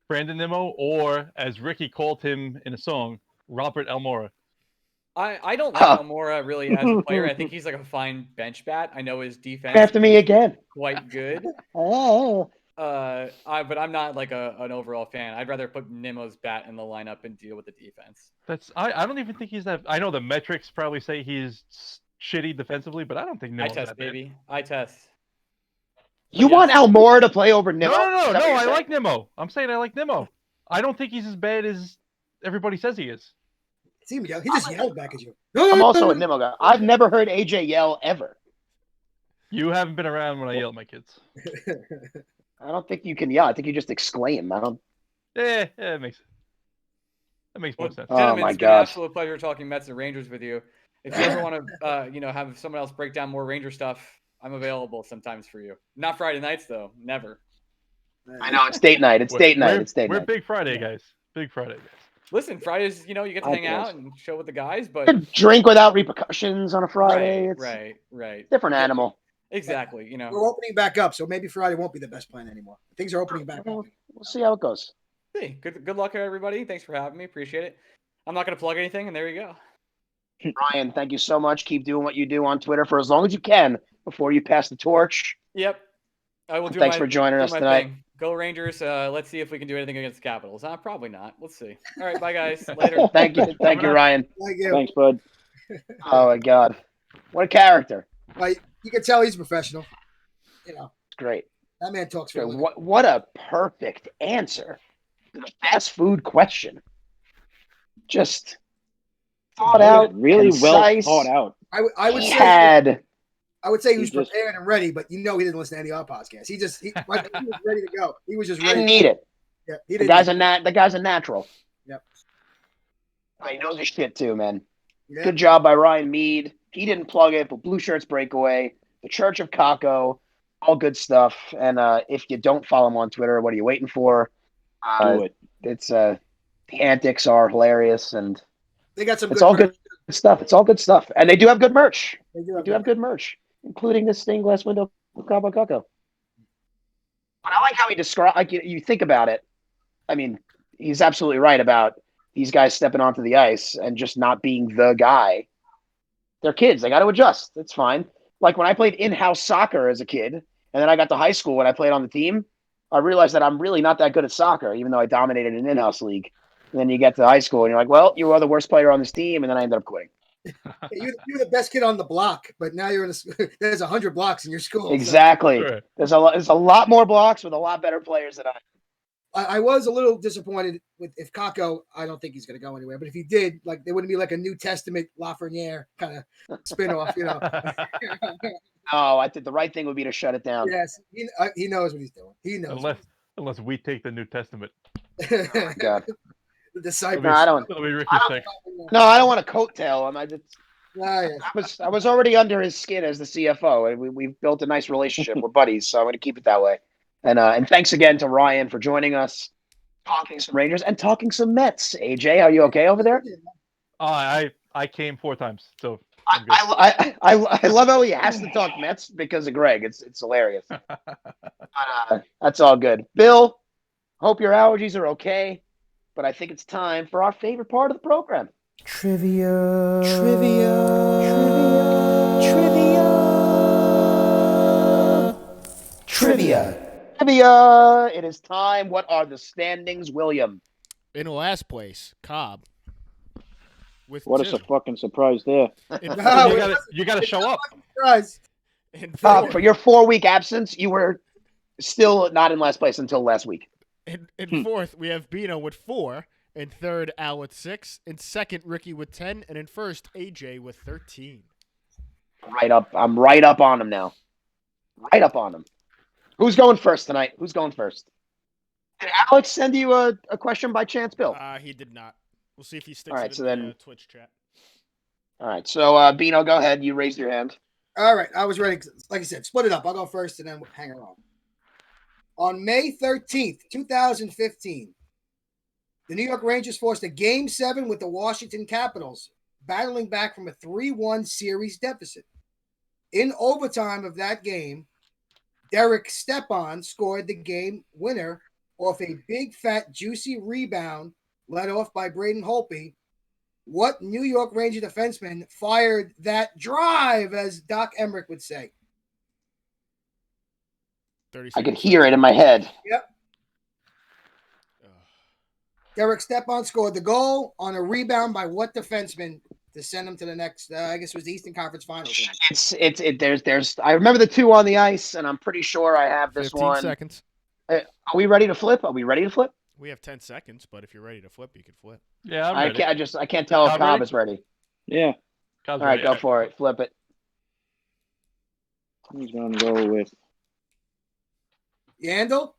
Brandon Nimmo, or as Ricky called him in a song, Robert Almora? I don't like Almora really as a player. I think he's like a fine bench bat. I know his defense After me again. quite good. Oh. But I'm not like an overall fan. I'd rather put Nimmo's bat in the lineup and deal with the defense. I don't even think he's that. I know the metrics probably say he's shitty defensively, but I don't think Nimmo's I test, that bad. baby. I test. You want Almora to play over Nimmo? No. I like Nimmo. I'm saying I like Nimmo. I don't think he's as bad as everybody says he is. See him yell. He just yelled back at you. I'm also a Nimmo guy. I've never heard AJ yell ever. You haven't been around when I yell at my kids. I don't think you can yell. I think you just exclaim. I don't. It makes more sense. Oh, Gentlemen, my it's been an gosh. absolute pleasure talking Mets and Rangers with you. If you ever want to, have someone else break down more Ranger stuff, I'm available sometimes for you. Not Friday nights though. Never. I know it's date night. It's date night. It's date We're night. Big Friday guys. Big Friday guys. Listen, Fridays, you get to hang out and chill with the guys, but Drink without repercussions on a Friday. It's right. different animal. Exactly. We're opening back up, so maybe Friday won't be the best plan anymore. Things are opening back up. We'll see how it goes. Hey, good luck, everybody. Thanks for having me. Appreciate it. I'm not going to plug anything, and there you go. Ryan, thank you so much. Keep doing what you do on Twitter for as long as you can before you pass the torch. Yep. I will do. Thanks for joining us tonight. Go Rangers. Let's see if we can do anything against the Capitals. Probably not. Let's see. All right, bye guys. Later. Thank you, Ryan. Like you. Thanks, bud. Oh my God, what a character! Like you can tell he's a professional. You know, Great. that man talks for a living. What a perfect answer to the fast food question. Just thought out, Really concise. well thought out. I would He say had. I would say he was He just- prepared and ready, but he didn't listen to any of our podcasts. He was ready to go. He was just Didn't ready. need it. Yeah, he The didn't. guy's a natural. Yep. He knows his shit too, man. Yeah. Good job by Ryan Meade. He didn't plug it, but Blue Shirts Breakaway, the Church of Kakko, all good stuff. And if you don't follow him on Twitter, what are you waiting for? Do it. It's the antics are hilarious, and They got some. it's all good stuff. It's all good stuff, and they do have good merch. They They do have good merch, including the stained glass window Kakko. But I like how he described. Like you think about it. I mean, he's absolutely right about these guys stepping onto the ice and just not being the guy. They're kids. They got to adjust. It's fine. Like when I played in-house soccer as a kid, and then I got to high school when I played on the team, I realized that I'm really not that good at soccer, even though I dominated an in-house league. And then you get to high school, and you're like, well, you are the worst player on this team, and then I ended up quitting. You're the best kid on the block, but now you're in there's 100 blocks in your school. so- Exactly. Sure. There's a lot more blocks with a lot better players than I. I was a little disappointed with if Kakko. I don't think he's going to go anywhere. But if he did, like there wouldn't be like a New Testament Lafreniere kind of spinoff, you know. No, I think the right thing would be to shut it down. Yes, he knows what he's doing. He knows. unless we take the New Testament. Oh my God. The disciple. No, I don't. That'll be Ricky's I thing. No, I don't want to coattail him. Ah, yes. I was already under his skin as the CFO, and we've built a nice relationship. We're buddies, so I'm going to keep it that way. And thanks again to Ryan for joining us, talking some Rangers and talking some Mets. AJ, are you okay over there? I came 4 times, so I'm good. I love how he has to talk Mets because of Greg. It's hilarious. But, that's all good. Bill, hope your allergies are okay. But I think it's time for our favorite part of the program. Trivia. Trivia. It is time. What are the standings, William? In last place, Cobb. With What 2. a fucking surprise there. In, No, you gotta show up. Guys, in, fourth, For your 4-week absence, you were still not in last place until last week. in fourth, we have Beano with 4. In third, Al with 6. In second, Ricky with 10. And in first, AJ with 13. Right up. I'm right up on him now. Right up on him. Who's going first tonight? Who's going first? Did Alex send you a question by chance, Bill? He did not. We'll see if he sticks All right, it so in the then- Twitch chat. All right. So, Bino, go ahead. You raised your hand. all right, I was ready. Like I said, split it up. I'll go first and then hang around. On May 13th, 2015, the New York Rangers forced a Game 7 with the Washington Capitals, battling back from a 3-1 series deficit. In overtime of that game, Derek Stepan scored the game winner off a big, fat, juicy rebound led off by Braden Holtby. What New York Ranger defenseman fired that drive, as Doc Emmerich would say? 30 I could seconds. hear it in my head. Derek Stepan scored the goal on a rebound by what defenseman to send him to the next, I guess it was the Eastern Conference Finals. There's I remember the 2 on the ice, and I'm pretty sure I have this 15 one. seconds. Are we ready to flip? Are we ready to flip? We have 10 seconds, but if you're ready to flip, you can flip. Yeah, I'm I ready. can't tell if Cobb Cobb ready? is ready. Yeah, Cobb's All right, ready. go for it. Flip it. he's going to go with. Yandel?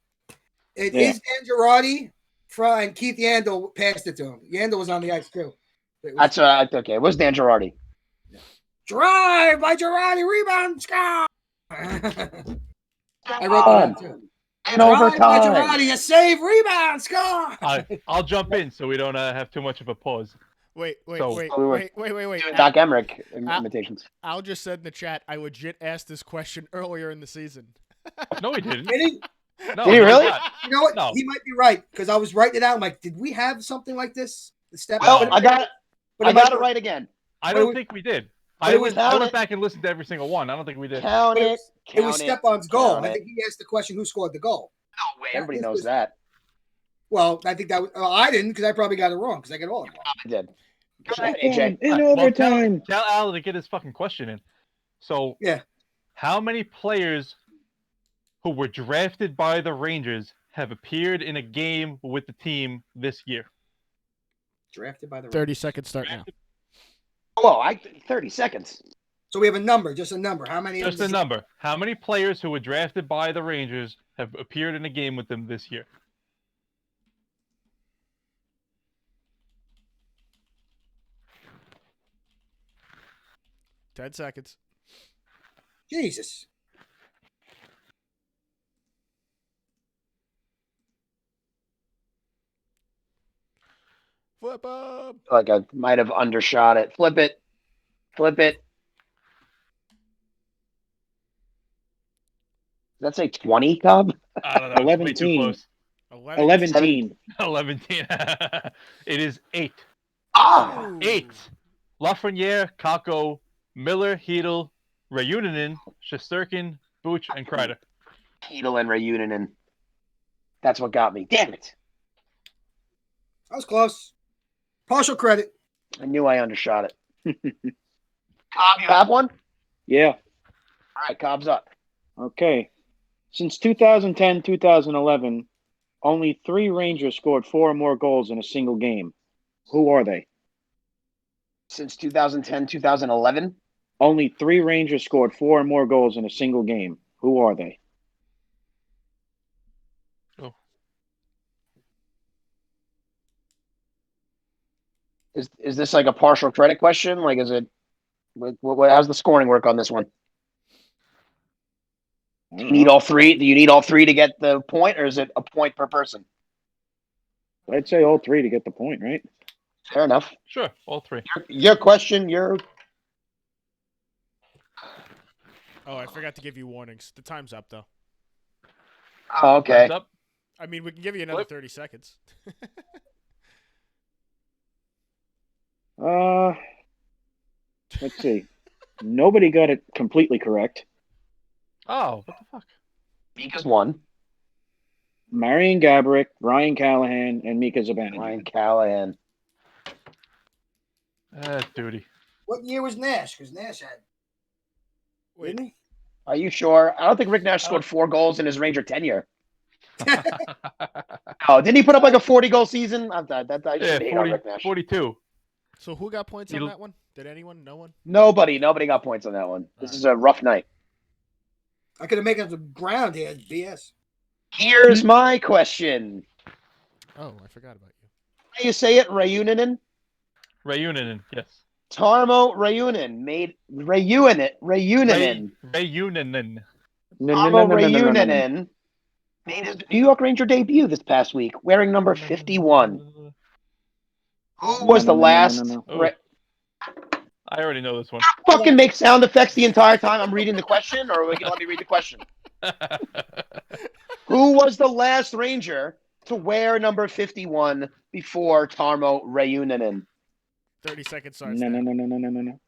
It Yeah. is Dan Girardi, and Keith Yandel passed it to him. Yandel was on the ice too. It was That's okay. It was Dan Girardi. drive by Girardi, rebound, score! I wrote that down too. In Drive by overtime. Girardi, a save, rebound, score! I'll jump in so we don't have too much of a pause. Wait. So- wait. Doing Doc Emmerich imitations. Al just said in the chat, I legit asked this question earlier in the season. No, he didn't. Did he? No, Did he really? not. You know what? No. He might be right because I was writing it out. I'm like, did we have something like this? The step. Well, No. I got But it right again. I But it don't was- think we did. but I it was- went back and listened to every single one. I don't think we did. Count But it. it was count Stepan's goal. count I it. think he asked the question, who scored the goal? No way. Everybody This knows was- that. Well, I think that I didn't because I probably got it wrong because I get all of them wrong. I did. Go Shut ahead, AJ. in Well, overtime. Tell Al to get his fucking question in. So, Yeah. how many players who were drafted by the Rangers have appeared in a game with the team this year? Drafted by the 30 seconds start now. Whoa, 30 seconds. So we have a number, just a number. How many? Just a number. How many players who were drafted by the Rangers have appeared in a game with them this year? Ten seconds. Jesus. Flip up. Like I might have undershot it. Flip it. Flip it. Does that say 20, Cobb? I don't know. It's way too 11. close. 11. 11. 11. It is 8. Ah! Ooh. 8. Lafreniere, Kakko, Miller, Hedel, Reunanen, Shesterkin, Buch, and Kreider. Hedel and Reunanen. That's what got me. Damn it. That was close. Partial credit. I knew I undershot it. Cobb, you have one? Yeah. All right, Cobb's up. Okay. Since 2010, 2011, only 3 Rangers scored 4 or more goals in a single game. Who are they? Since 2010, 2011? Only 3 Rangers scored 4 or more goals in a single game. Who are they? Oh. Is this like a partial credit question? Like, is it? How's the scoring work on this one? I Do don't you need know. all 3? Do you need all 3 to get the point, or is it a point per person? I'd say all 3 to get the point, right? Fair enough. Sure, all 3. Your question. Your Oh, I forgot to give you warnings. The time's up, though. oh, okay. Time's up. I mean, we can give you another Flip. 30 seconds. Let's see. Nobody got it completely correct. Oh, what the fuck? Mika's one. Marian Gaborik, Ryan Callahan, and Mika Zibanejad. Ryan Callahan. Duty. What year was Nash? Because Nash had, Wait, didn't Are you sure? I don't think Rick Nash I scored don't- 4 goals in his Ranger tenure. Oh, didn't he put up like a 40-goal season? I Yeah, should hate on Rick Nash. 42. so who got points on You'll- that one? Did anyone? No one? Nobody got points on that one. This is a rough night. I could have made up the ground here. BS. Here's my question. Oh, I forgot about you. How do you say it? Reunanen? Reunanen, yes. Tarmo Reunanen made Reunanen. Reunanen. Tarmo Reunanen made his New York Ranger debut this past week, wearing number 51. Who was the last? Oh. I already know this one. Fucking make sound effects the entire time I'm reading the question, or are we gonna let me read the question? Who was the last Ranger to wear number 51 before Tarmo Reunanen? 30 seconds starts No. now.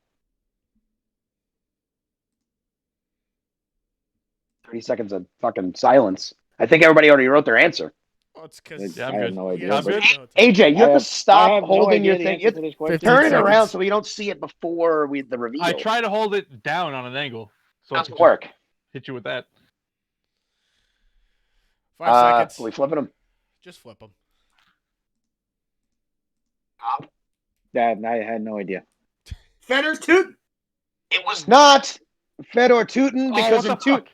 30 seconds of fucking silence. I think everybody already wrote their answer. Oh, it's because Yeah, I'm I have good. no idea. Yeah, I'm but- good. AJ, you have to I stop have no holding idea your the thing. answer You to have this to question. 15 turn it seconds. around so we don't see it before the reveal. I try to hold it down on an angle. So I Doesn't can just work. hit you with that. 5 seconds. Are we flipping them? Just flip them. I had no idea. Fedor's toot. It was not Fedor Tutin Oh, because what the fuck?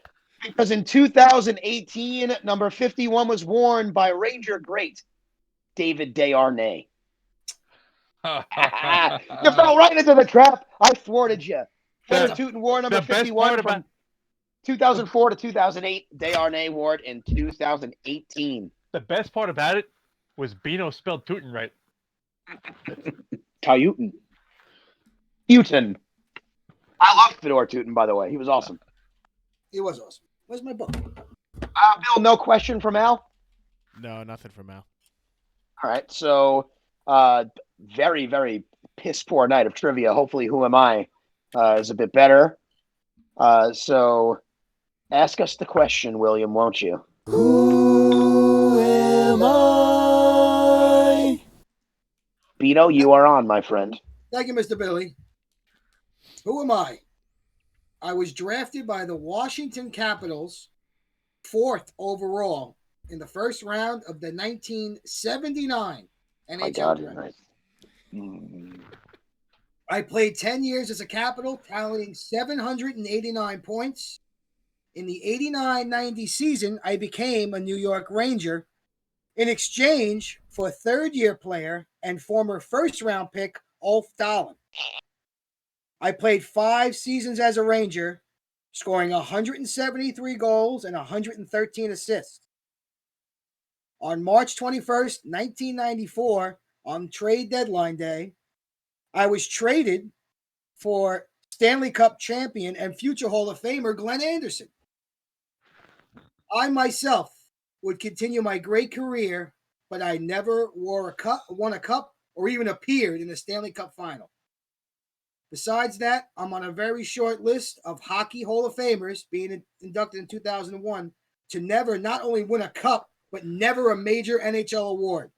because in 2018, number 51 was worn by Ranger great David Desharnais. You fell right into the trap. I thwarted you. Fedor The- Tutin wore number the best 51 part from about- 2004 to 2008. Desharnais wore it in 2018. The best part about it was Beano spelled Tootin right. Tayutin. Tutin. I love Fedor Tutin, by the way. He was awesome. He was awesome. Where's my book? Bill, no question from Al? No, nothing from Al. All right, so very, very piss poor night of trivia. Hopefully, Who Am I is a bit better. So ask us the question, William, won't you? Who Beano, you are on, my friend. Thank you, Mr. Billy. Who am I? I was drafted by the Washington Capitals 4th overall in the first round of the 1979 NHL My God, draft. nice. I played 10 years as a Capital, tallying 789 points. In the 89-90 season, I became a New York Ranger in exchange for third-year player and former first-round pick Ulf Dahlin. I played 5 seasons as a Ranger, scoring 173 goals and 113 assists. On March 21st, 1994, on trade deadline day, I was traded for Stanley Cup champion and future Hall of Famer Glenn Anderson. I myself would continue my great career, but I never won a cup, or even appeared in the Stanley Cup final. Besides that, I'm on a very short list of Hockey Hall of Famers being inducted in 2001 to never not only win a cup, but never a major NHL award.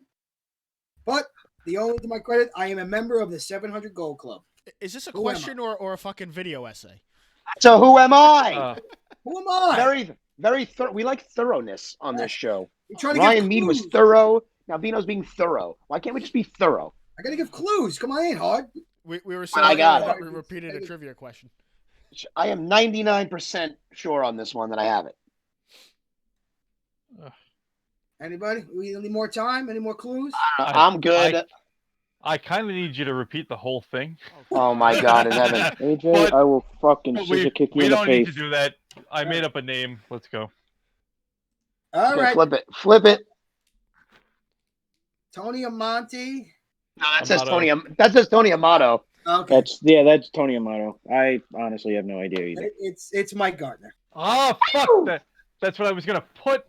But the only to my credit, I am a member of the 700 Gold Club. Is this a Who am question or a fucking video essay? So who am I? Who am I? Very thorough. We like thoroughness on this show. You're trying to Ryan give Meade was clues. thorough. Now Beano's being thorough. Why can't we just be thorough? I gotta give clues. Come on, ain't hard. We were so I got thorough it. that we repeated a trivia question. I am 99% sure on this one that I have it. Anybody? We need more time? Any more clues? I'm good. I kind of need you to repeat the whole thing. Oh my God in heaven. AJ, But- I will fucking But scissor kick you we in the don't need face. to do that. I made up a name. Let's go. All Okay, right. flip it. Flip it. Tony Amonte. No, that says Amato. Tony Amato. Okay. That's Tony Amato. I honestly have no idea either. It's Mike Gardner. Oh, fuck. That's what I was going to put.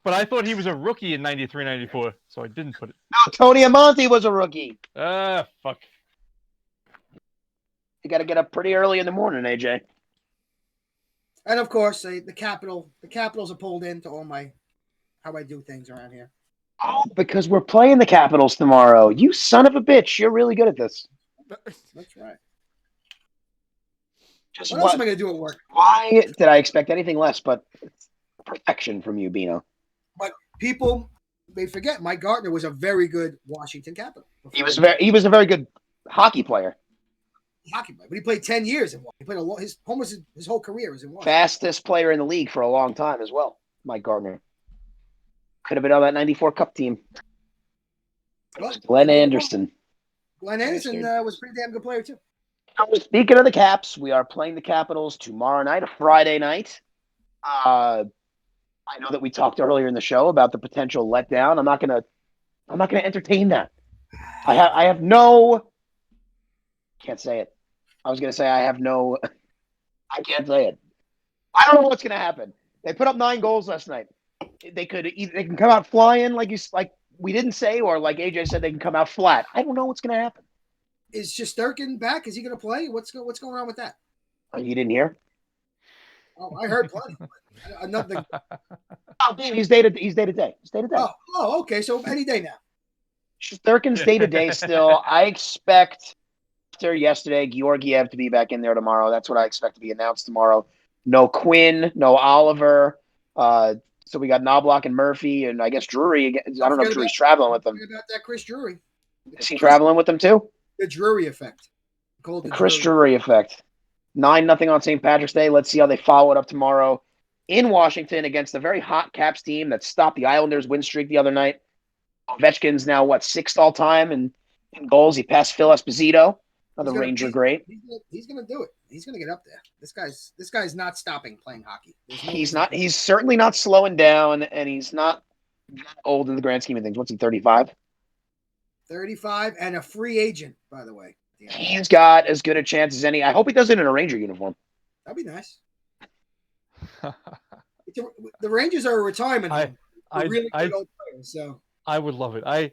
But I thought he was a rookie in 93, 94, so I didn't put it. No, Tony Amonte was a rookie. Fuck. You got to get up pretty early in the morning, AJ. And of course, the Capitals are pulled into all my how I do things around here. Oh, because we're playing the Capitals tomorrow. You son of a bitch. You're really good at this. That's right. Just What else am I gonna do at work? Why did I expect anything less but perfection from you, Beano? But people may forget Mike Gardner was a very good Washington Capital. He was a very good hockey player. Hockey player, but he played 10 years in Washington. He played his whole career was in Washington. Fastest player in the league for a long time as well, Mike Gardner. Could have been on that 94 Cup team. Well, Glenn Anderson. Glenn Anderson was a pretty damn good player too. Speaking of the Caps, we are playing the Capitals tomorrow night, a Friday night. I know that we talked earlier in the show about the potential letdown. I'm not gonna entertain that. I have no. Can't say it. I was gonna say I have no. I can't say it. I don't know what's gonna happen. They put up 9 goals last night. They can come out flying like we didn't say, or like AJ said, they can come out flat. I don't know what's gonna happen. Is Shesterkin back? Is he going to play? What's going on with that? Oh, you didn't hear? Oh, I heard plenty. Another. Oh, dude, he's day to day. He's day to day. Oh, okay. So any day now. Shesterkin's day to day still. I expect after yesterday, Georgiev to be back in there tomorrow. That's what I expect to be announced tomorrow. No Quinn, no Oliver. So we got Knobloch and Murphy, and I guess Drury. I don't know if Drury's traveling with them. About that Chris Drury. Is he traveling with them too? The Drury effect. The Chris Drury effect. 9-0 on St. Patrick's Day. Let's see how they follow it up tomorrow in Washington against a very hot Caps team that stopped the Islanders' win streak the other night. Ovechkin's now, 6th all-time in goals. He passed Phil Esposito, another Ranger great. He's going to do it. He's going to get up there. This guy's not stopping playing hockey. He's not. He's certainly not slowing down, and he's not that old in the grand scheme of things. What's he, 35? 35 and a free agent, by the way. He's got as good a chance as any. I hope he does it in a Ranger uniform. That'd be nice. The Rangers are a retirement home. Really good old players, so. I would love it. I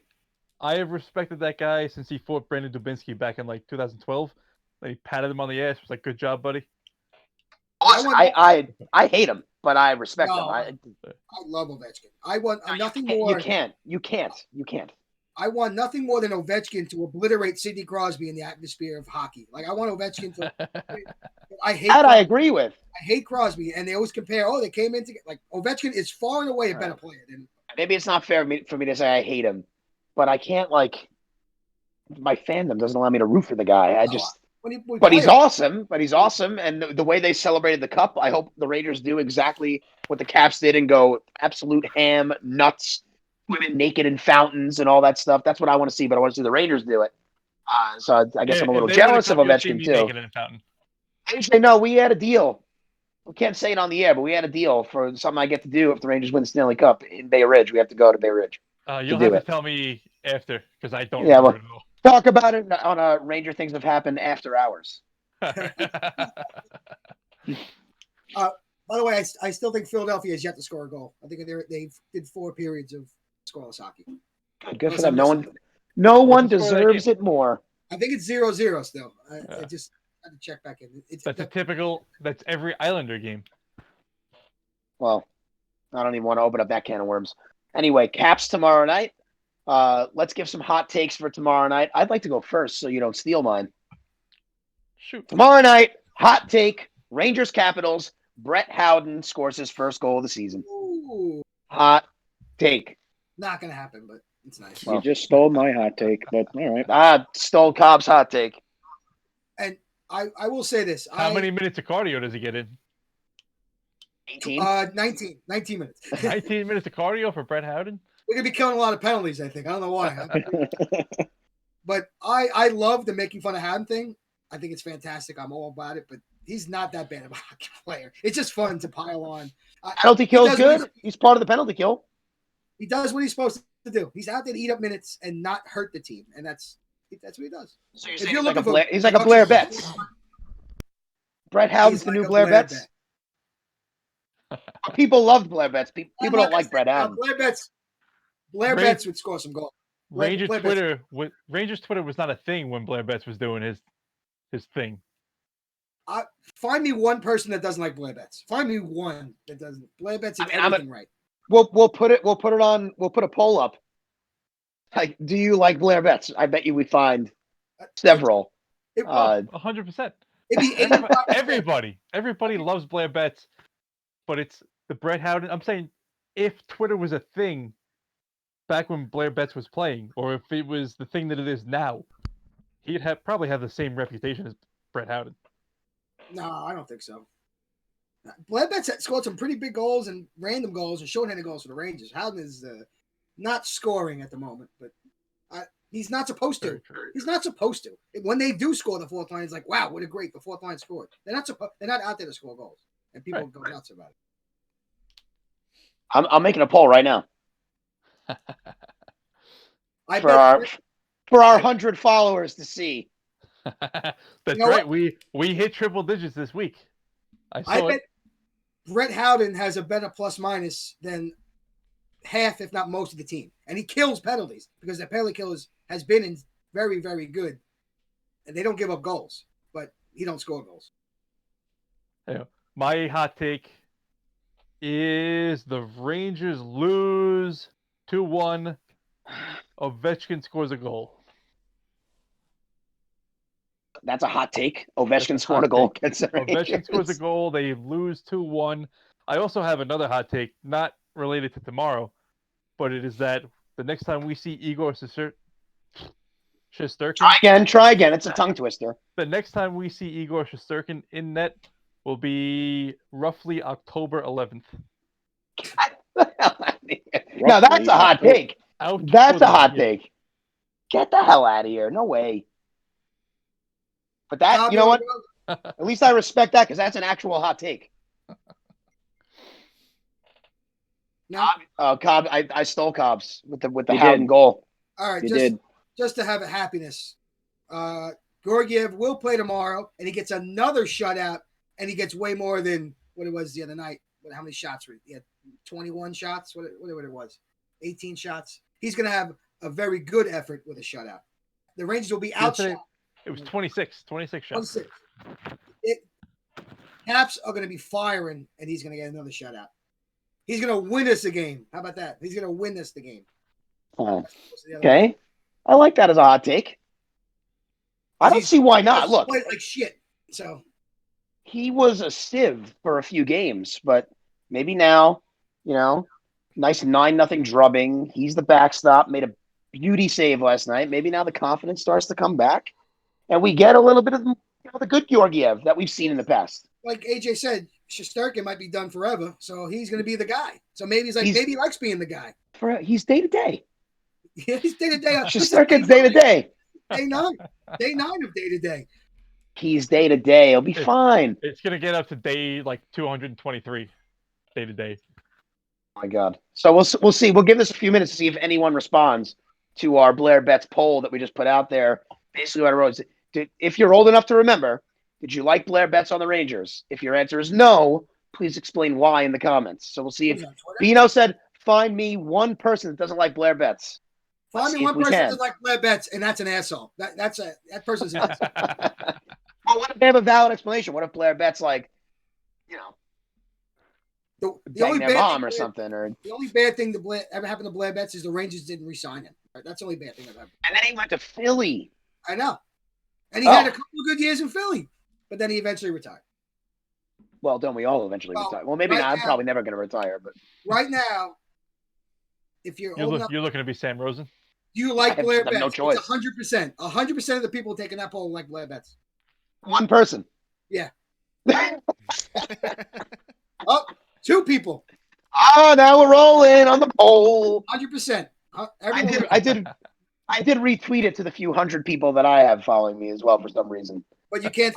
have respected that guy since he fought Brandon Dubinsky back in 2012. He patted him on the ass. Was like, "Good job, buddy." I hate him, but I respect him. I love Ovechkin. I want nothing more. You can't. I want nothing more than Ovechkin to obliterate Sidney Crosby in the atmosphere of hockey. Like I want Ovechkin to. I hate. That I Crosby. agree with. I hate Crosby, and they always compare. Oh, they came in like Ovechkin is far and away a better player than. Maybe it's not fair for me to say I hate him, but I can't like. My fandom doesn't allow me to root for the guy. I just. But he's awesome. But he's awesome, and the way they celebrated the cup, I hope the Rangers do exactly what the Caps did and go absolute ham, nuts, women naked in fountains and all that stuff. That's what I want to see. But I want to see the Rangers do it. So I guess I'm a little jealous of Ovechkin too. Actually, no, we had a deal. We can't say it on the air, but we had a deal for something I get to do if the Rangers win the Stanley Cup in Bay Ridge. We have to go to Bay Ridge. You'll have to tell me after because I don't remember it at all. Talk about it on a Ranger Things Have Happened after hours. By the way, I still think Philadelphia has yet to score a goal. I think they did 4 periods of scoreless hockey. Good for them. No one deserves it more. I think it's 0-0 still. I just had to check back in. That's every Islander game. Well, I don't even want to open up that can of worms. Anyway, Caps tomorrow night. Let's give some hot takes for tomorrow night. I'd like to go first so you don't steal mine. Shoot. Tomorrow night, hot take, Rangers Capitals. Brett Howden scores his first goal of the season. Ooh. Hot take. Not going to happen, but it's nice. You just stole my hot take, but all right. Stole Cobb's hot take. And I will say this. How many minutes of cardio does he get in? 18? 19 minutes. 19 minutes of cardio for Brett Howden? We're going to be killing a lot of penalties, I think. I don't know why. But I love the making fun of Howden thing. I think it's fantastic. I'm all about it, but he's not that bad of a hockey player. It's just fun to pile on. Penalty kill is good. He's part of the penalty kill. He does what he's supposed to do. He's out there to eat up minutes and not hurt the team, and that's what he does. So you're he's like a Blair Betts. Brett Howden's the new Blair Betts. People loved Blair Betts. People don't like Brett Howden. Blair Betts would score some goals. Rangers Twitter was not a thing when Blair Betts was doing his thing. Find me one person that doesn't like Blair Betts. Find me one that doesn't. Blair Betts is everything right. We'll put a poll up. Like, do you like Blair Betts? I bet you we find several. 100%. Everybody loves Blair Betts, but it's the Brett Howden. I'm saying if Twitter was a thing back when Blair Betts was playing, or if it was the thing that it is now, he'd probably have the same reputation as Brett Howden. No, I don't think so. Blair Betts scored some pretty big goals and random goals and short-handed goals for the Rangers. Howden is not scoring at the moment, but he's not supposed to. He's not supposed to. When they do score the fourth line, it's like, wow, what a great! The fourth line scored. They're not out there to score goals, and people go nuts about it. I'm making a poll right now. For our 100 followers to see. That's right. We hit triple digits this week. I bet Brett Howden has a better plus minus than half, if not most, of the team, and he kills penalties because the penalty kill has been very, very good, and they don't give up goals, but he don't score goals. My hot take is the Rangers lose 2-1. Ovechkin scores a goal. That's a hot take. Ovechkin scored a goal. Ovechkin scores a goal. They lose 2-1. I also have another hot take, not related to tomorrow, but it is that the next time we see Igor Shesterkin... Try again. It's a tongue twister. The next time we see Igor Shesterkin in net will be roughly October 11th. No, that's a hot take. That's a hot take. Get the hell out of here. No way. But that, you know what? At least I respect that because that's an actual hot take. No. Cobb, I stole Cobb's with the Howden goal. All right, just to have a happiness. Georgiev will play tomorrow, and he gets another shutout, and he gets way more than what it was the other night. How many shots were he had? 21 shots? Whatever it was. 18 shots. He's going to have a very good effort with a shutout. The Rangers will be outshot. It was 26 shots. 26. Caps are going to be firing, and he's going to get another shutout. He's going to win us a game. How about that? He's going to win us the game. Okay. I like that as a hot take. I don't see why not. Look, played like shit. So he was a sieve for a few games, but maybe now, nice 9-0 drubbing. He's the backstop. Made a beauty save last night. Maybe now the confidence starts to come back, and we get a little bit of the good Georgiev that we've seen in the past. like AJ said, Shesterkin might be done forever, so he's going to be the guy. So maybe maybe he likes being the guy. He's day to day. He's day to day. Shesterkin's day to day. Day 9 of day to day. He's day to day. He'll be fine. It's gonna get up to day like 223, day to day. Oh my God. So we'll see. We'll give this a few minutes to see if anyone responds to our Blair Betts poll that we just put out there. Basically, what I wrote is, if you're old enough to remember, did you like Blair Betts on the Rangers? If your answer is no, please explain why in the comments. So we'll see if Beano said, find me one person that doesn't like Blair Betts. Find me one person that doesn't like Blair Betts, and that's an asshole. That person's an asshole. Well, what if they have a valid explanation? What if Blair Betts the only their mom or something? Or the only bad thing that ever happened to Blair Betts is the Rangers didn't re-sign him. Right? That's the only bad thing that happened. And then he went to Philly. I know. And he had a couple of good years in Philly, but then he eventually retired. Well, don't we all eventually retire? Well, maybe not. I'm probably never going to retire, but right now, if you're old enough, you're looking to be Sam Rosen. Do you like Blair Betts? No choice. 100%. 100% of the people taking that poll like Blair Betts. One person. Yeah. Oh, 2 people. Oh, now we're rolling on the poll. 100%. I did retweet it to the few hundred people that I have following me as well for some reason. But you can't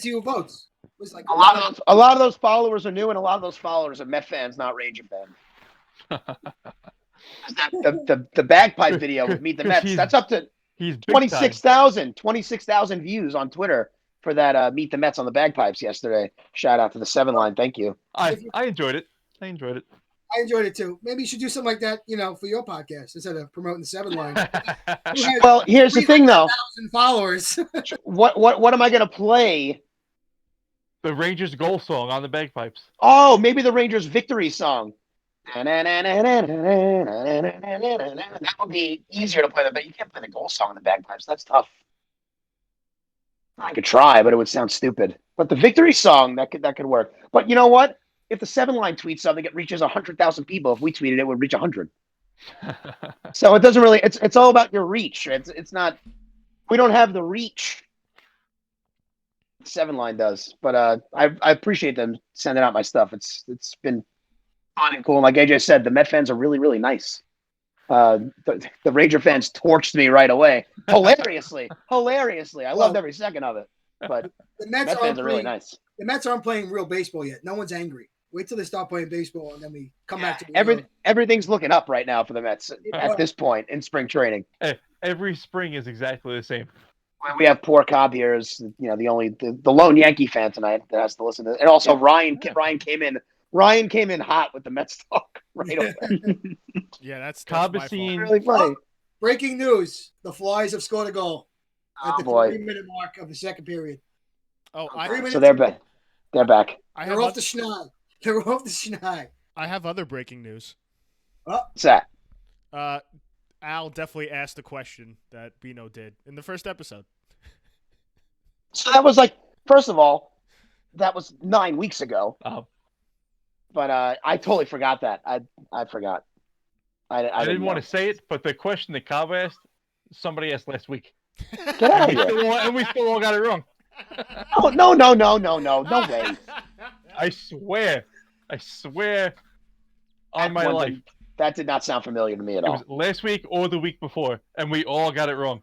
see who votes. It's like a lot of those followers are new, and a lot of those followers are Met fans, not Ranger fans. the bagpipe video with Meet the Mets, that's up to 26,000 views on Twitter for that Meet the Mets on the bagpipes yesterday. Shout out to the 7 line. Thank you. I enjoyed it. I enjoyed it too. Maybe you should do something like that, for your podcast instead of promoting the 7 line. Well, here's the thing, though. 1,000 followers. What am I going to play? The Rangers' goal song on the bagpipes. Oh, maybe the Rangers' victory song. That would be easier to play, but you can't play the goal song on the bagpipes. That's tough. I could try, but it would sound stupid. But the victory song, that could work. But you know what? If the 7 line tweets something, it reaches 100,000 people. If we tweeted it would reach 100. So it doesn't really. It's all about your reach. It's not. We don't have the reach 7 line does, but I appreciate them sending out my stuff. It's been fun and cool. And like AJ said, the Met fans are really, really nice. The Ranger fans torched me right away. Hilariously. I loved every second of it. But the Met fans are really nice. The Mets aren't playing real baseball yet. No one's angry. Wait till they start playing baseball, and then we come back to everything's looking up right now for the Mets at this point in spring training. Every spring is exactly the same. We have poor Cobb here is the lone Yankee fan tonight that has to listen to it. And also Ryan came in hot with the Mets talk right away. Yeah, that's Cobb my is seen really funny. Breaking news: the Flyers have scored a goal at the 3-minute mark of the second period. Oh, so they're back. They're back. They're off the schneid. They're off the schneid. I have other breaking news. What's that? Al definitely asked the question that Beano did in the first episode. So that was first of all, that was 9 weeks ago. Oh. But I totally forgot that. I forgot. I didn't want to say it, but the question that Cobb asked, somebody asked last week. Get out of here. And we still all got it wrong. Oh, no way. I swear on my life. That did not sound familiar to me at all. It was last week or the week before, and we all got it wrong.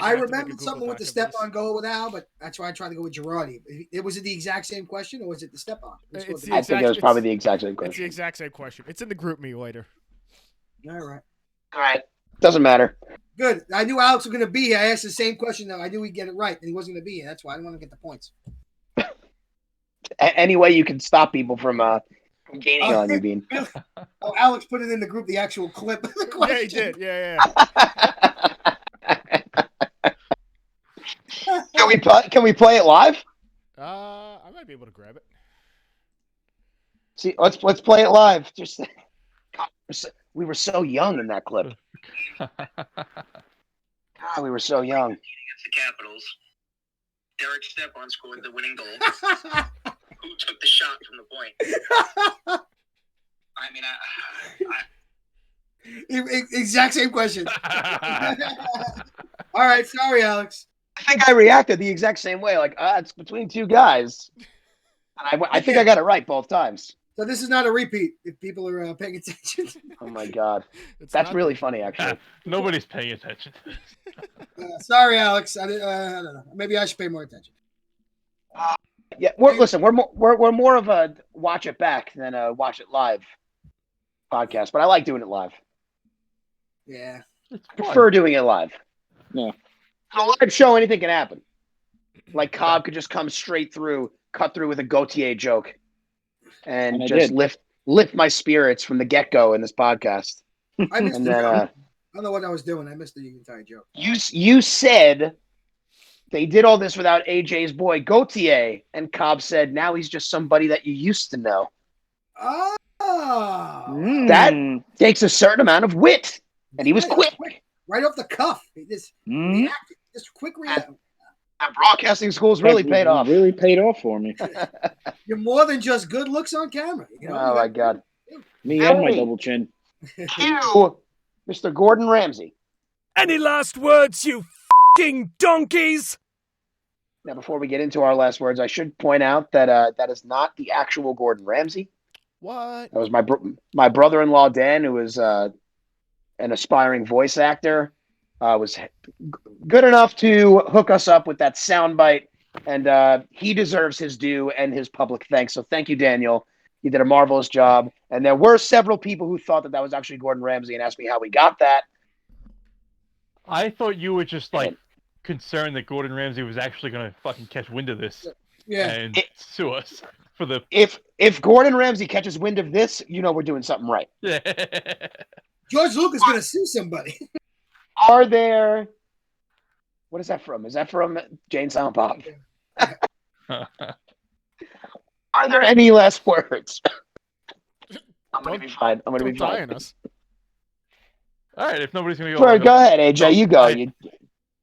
I remembered something with the step-on goal with Al, but that's why I tried to go with Girardi. Was it the exact same question, or was it the step-on? I think it was probably the exact same question. It's the exact same question. It's in the group me later. All right. Doesn't matter. Good. I knew Alex was going to be here. I asked the same question, though. I knew he'd get it right, and he wasn't going to be here. That's why I didn't want to get the points. Any way you can stop people from gaining on you, Bean. Oh, Alex put it in the group, the actual clip of the question. Yeah, he did. Yeah. Can we play it live? I might be able to grab it. See, let's play it live. We were so young in that clip. God, we were so young. Against the Capitals. Derek Stepan scored the winning goal. Who took the shot from the point? I mean, Exact same question. All right, sorry, Alex. I think I reacted the exact same way. Like, it's between two guys. And I think I got it right both times. So this is not a repeat. If people are paying attention. Oh my God, It's that's not- really funny, actually. Nobody's paying attention. Sorry, Alex. I don't know. Maybe I should pay more attention. Yeah, listen, we're more of a watch it back than a watch it live podcast, but I like doing it live. Yeah. It's I prefer doing it live. Yeah. On a live show, anything can happen. Like Cobb could just come straight through, cut through with a Gautier joke, and I just did. lift my spirits from the get go in this podcast. I missed And the then joke. I don't know what I was doing. I missed the entire joke. you said they did all this without AJ's boy Gautier, and Cobb said now he's just somebody that you used to know. Oh. That takes a certain amount of wit, and he was Yeah, quick. Right off the cuff. He just reacted. Just quick reaction. That broadcasting school's really paid off. Really paid off for me. You're more than just good looks on camera. You know, Oh my God. Me and my Howdy. double chin. Cue Mr. Gordon Ramsay. Any last words, you f***ing donkeys? Now, before we get into our last words, I should point out that that is not the actual Gordon Ramsay. What? That was my brother-in-law Dan, who was an aspiring voice actor, was good enough to hook us up with that soundbite, and he deserves his due and his public thanks. So thank you, Daniel. You did a marvelous job. And there were several people who thought that was actually Gordon Ramsay and asked me how we got that. I thought you were just like concerned that Gordon Ramsay was actually going to fucking catch wind of this Yeah. and sue us for the. If Gordon Ramsay catches wind of this, you know we're doing something right. Yeah. George Lucas is going to sue somebody. Are there? What is that from? Is that from Jane Silent Bob? Are there any last words? I'm gonna be fine. I'm gonna Don't be die fine. on us. All right, if nobody's going to Sorry, go ahead, AJ. You go.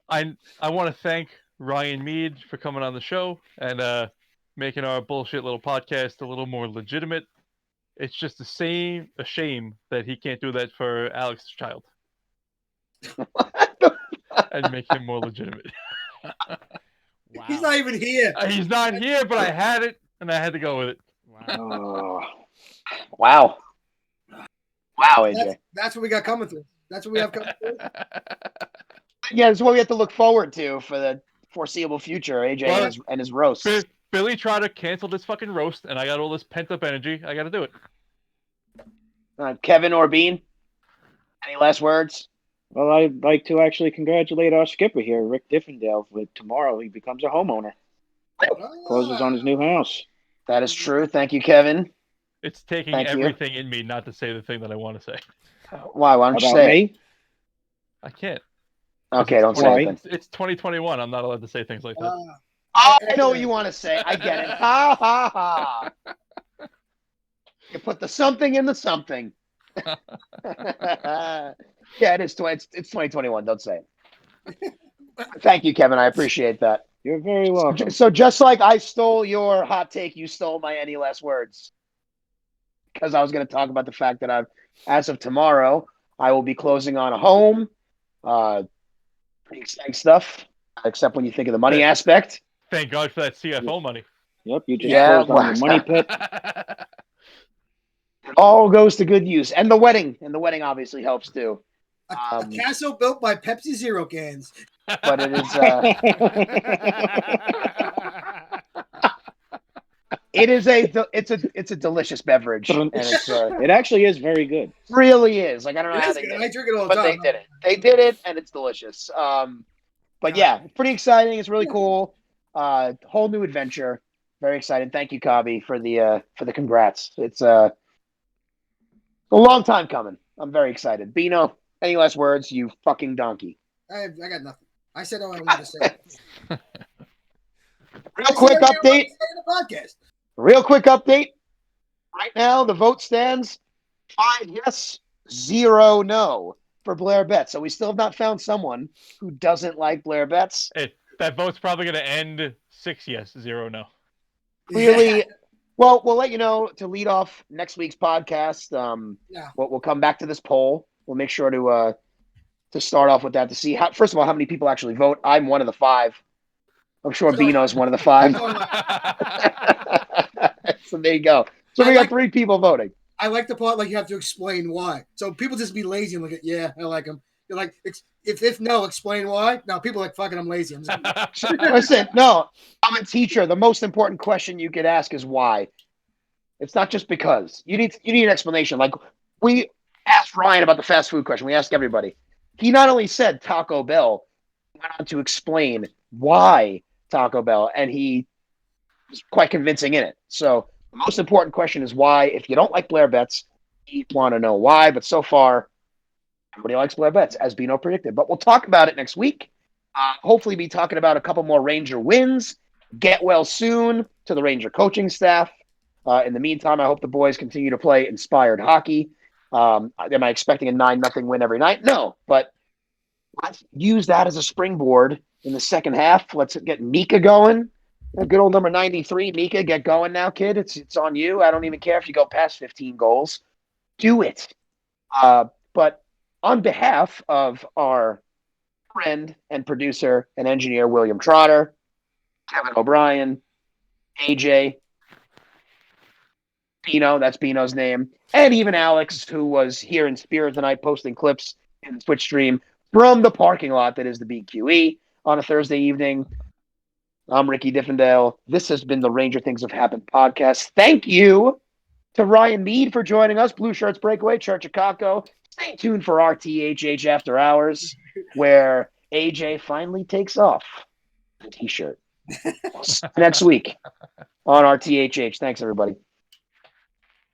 I want to thank Ryan Meade for coming on the show and making our bullshit little podcast a little more legitimate. It's just a shame that he can't do that for Alex's child and make him more legitimate. Wow. He's not even here. He's not here, but I had it, and I had to go with it. Wow. Wow. Wow, AJ. That's what we got coming through. That's what we have coming through. Yeah, that's what we have to look forward to for the foreseeable future. AJ Well, and his roast. Billy tried to cancel this fucking roast, and I got all this pent-up energy. I got to do it. Kevin or Bean, any last words? Well, I'd like to actually congratulate our skipper here, Rick Diffendale. With tomorrow, he becomes a homeowner. Closes on his new house. That is true. Thank you, Kevin. It's taking Thank you. everything in me not to say the thing that I want to say. Why? Why don't you About say it? me? I can't. Okay, don't say Why? it then. It's 2021. I'm not allowed to say things like that. Oh, I know what you want to say. I get it. Ha ha ha. You put the something in the something. Yeah, it is. It's 2021. Don't say it. Thank you, Kevin. I appreciate that. You're very welcome. So just like I stole your hot take, you stole my any last words. Because I was going to talk about the fact that as of tomorrow, I will be closing on a home. Pretty exciting stuff, except when you think of the money aspect. Thank God for that CFO money. Yep, you just Yeah, closed on your money pit. It all goes to good use. And the wedding obviously helps too. A castle built by Pepsi Zero cans. But it is it's a delicious beverage, and it's It actually is very good. really is. Like I don't know It how is they good. did I it, drink it all the but they time. did it. They did it, and it's delicious. But yeah, it's pretty exciting. It's really cool. Whole new adventure. Very excited. Thank you, Kabi, for the congrats. It's a long time coming. I'm very excited. Beano, any last words? You fucking donkey. I got nothing. I said all I wanted to say. Real quick update. Podcast. Real quick update. Right now, the vote stands 5 yes, 0 no. for Blair Betts. So we still have not found someone who doesn't like Blair Betts. That vote's probably going to end 6 yes, 0 no. Clearly, Yeah. well, we'll let you know to lead off next week's podcast. Yeah. We'll come back to this poll. We'll make sure to start off with that to see how, first of all, how many people actually vote. I'm one of the 5. I'm sure So- Beano's one of the 5. So there you go. So we got 3 people voting. I like the part like you have to explain why. So people just be lazy and look at, yeah, I like him. You're like, if no, explain why. No, people are like, fucking, I'm lazy. I'm just like, Listen, no, I'm a teacher. The most important question you could ask is why. It's not just because. You need an explanation. Like we asked Ryan about the fast food question. We asked everybody. He not only said Taco Bell, he went on to explain why Taco Bell, and he was quite convincing in it. So the most important question is why. If you don't like Blair Betts, you want to know why. But so far, everybody likes Blair Betts, as Beano predicted. But we'll talk about it next week. Hopefully be talking about a couple more Ranger wins. Get well soon to the Ranger coaching staff. In the meantime, I hope the boys continue to play inspired hockey. Am I expecting a 9-0 win every night? No, but let's use that as a springboard in the second half. Let's get Mika going. Good old number 93, Mika, get going now, kid. It's on you. I don't even care if you go past 15 goals. Do it. But on behalf of our friend and producer and engineer, William Trotter, Kevin O'Brien, AJ, Beano, that's Beano's name, and even Alex, who was here in spirit tonight posting clips in the Twitch stream from the parking lot that is the BQE on a Thursday evening. I'm Ricky Diffendale. This has been the Ranger Things Have Happened podcast. Thank you to Ryan Meade for joining us, Blue Shirts Breakaway, Church of Kakko. Stay tuned for RTHH After Hours, where AJ finally takes off the t-shirt. Next week on RTHH. Thanks, everybody.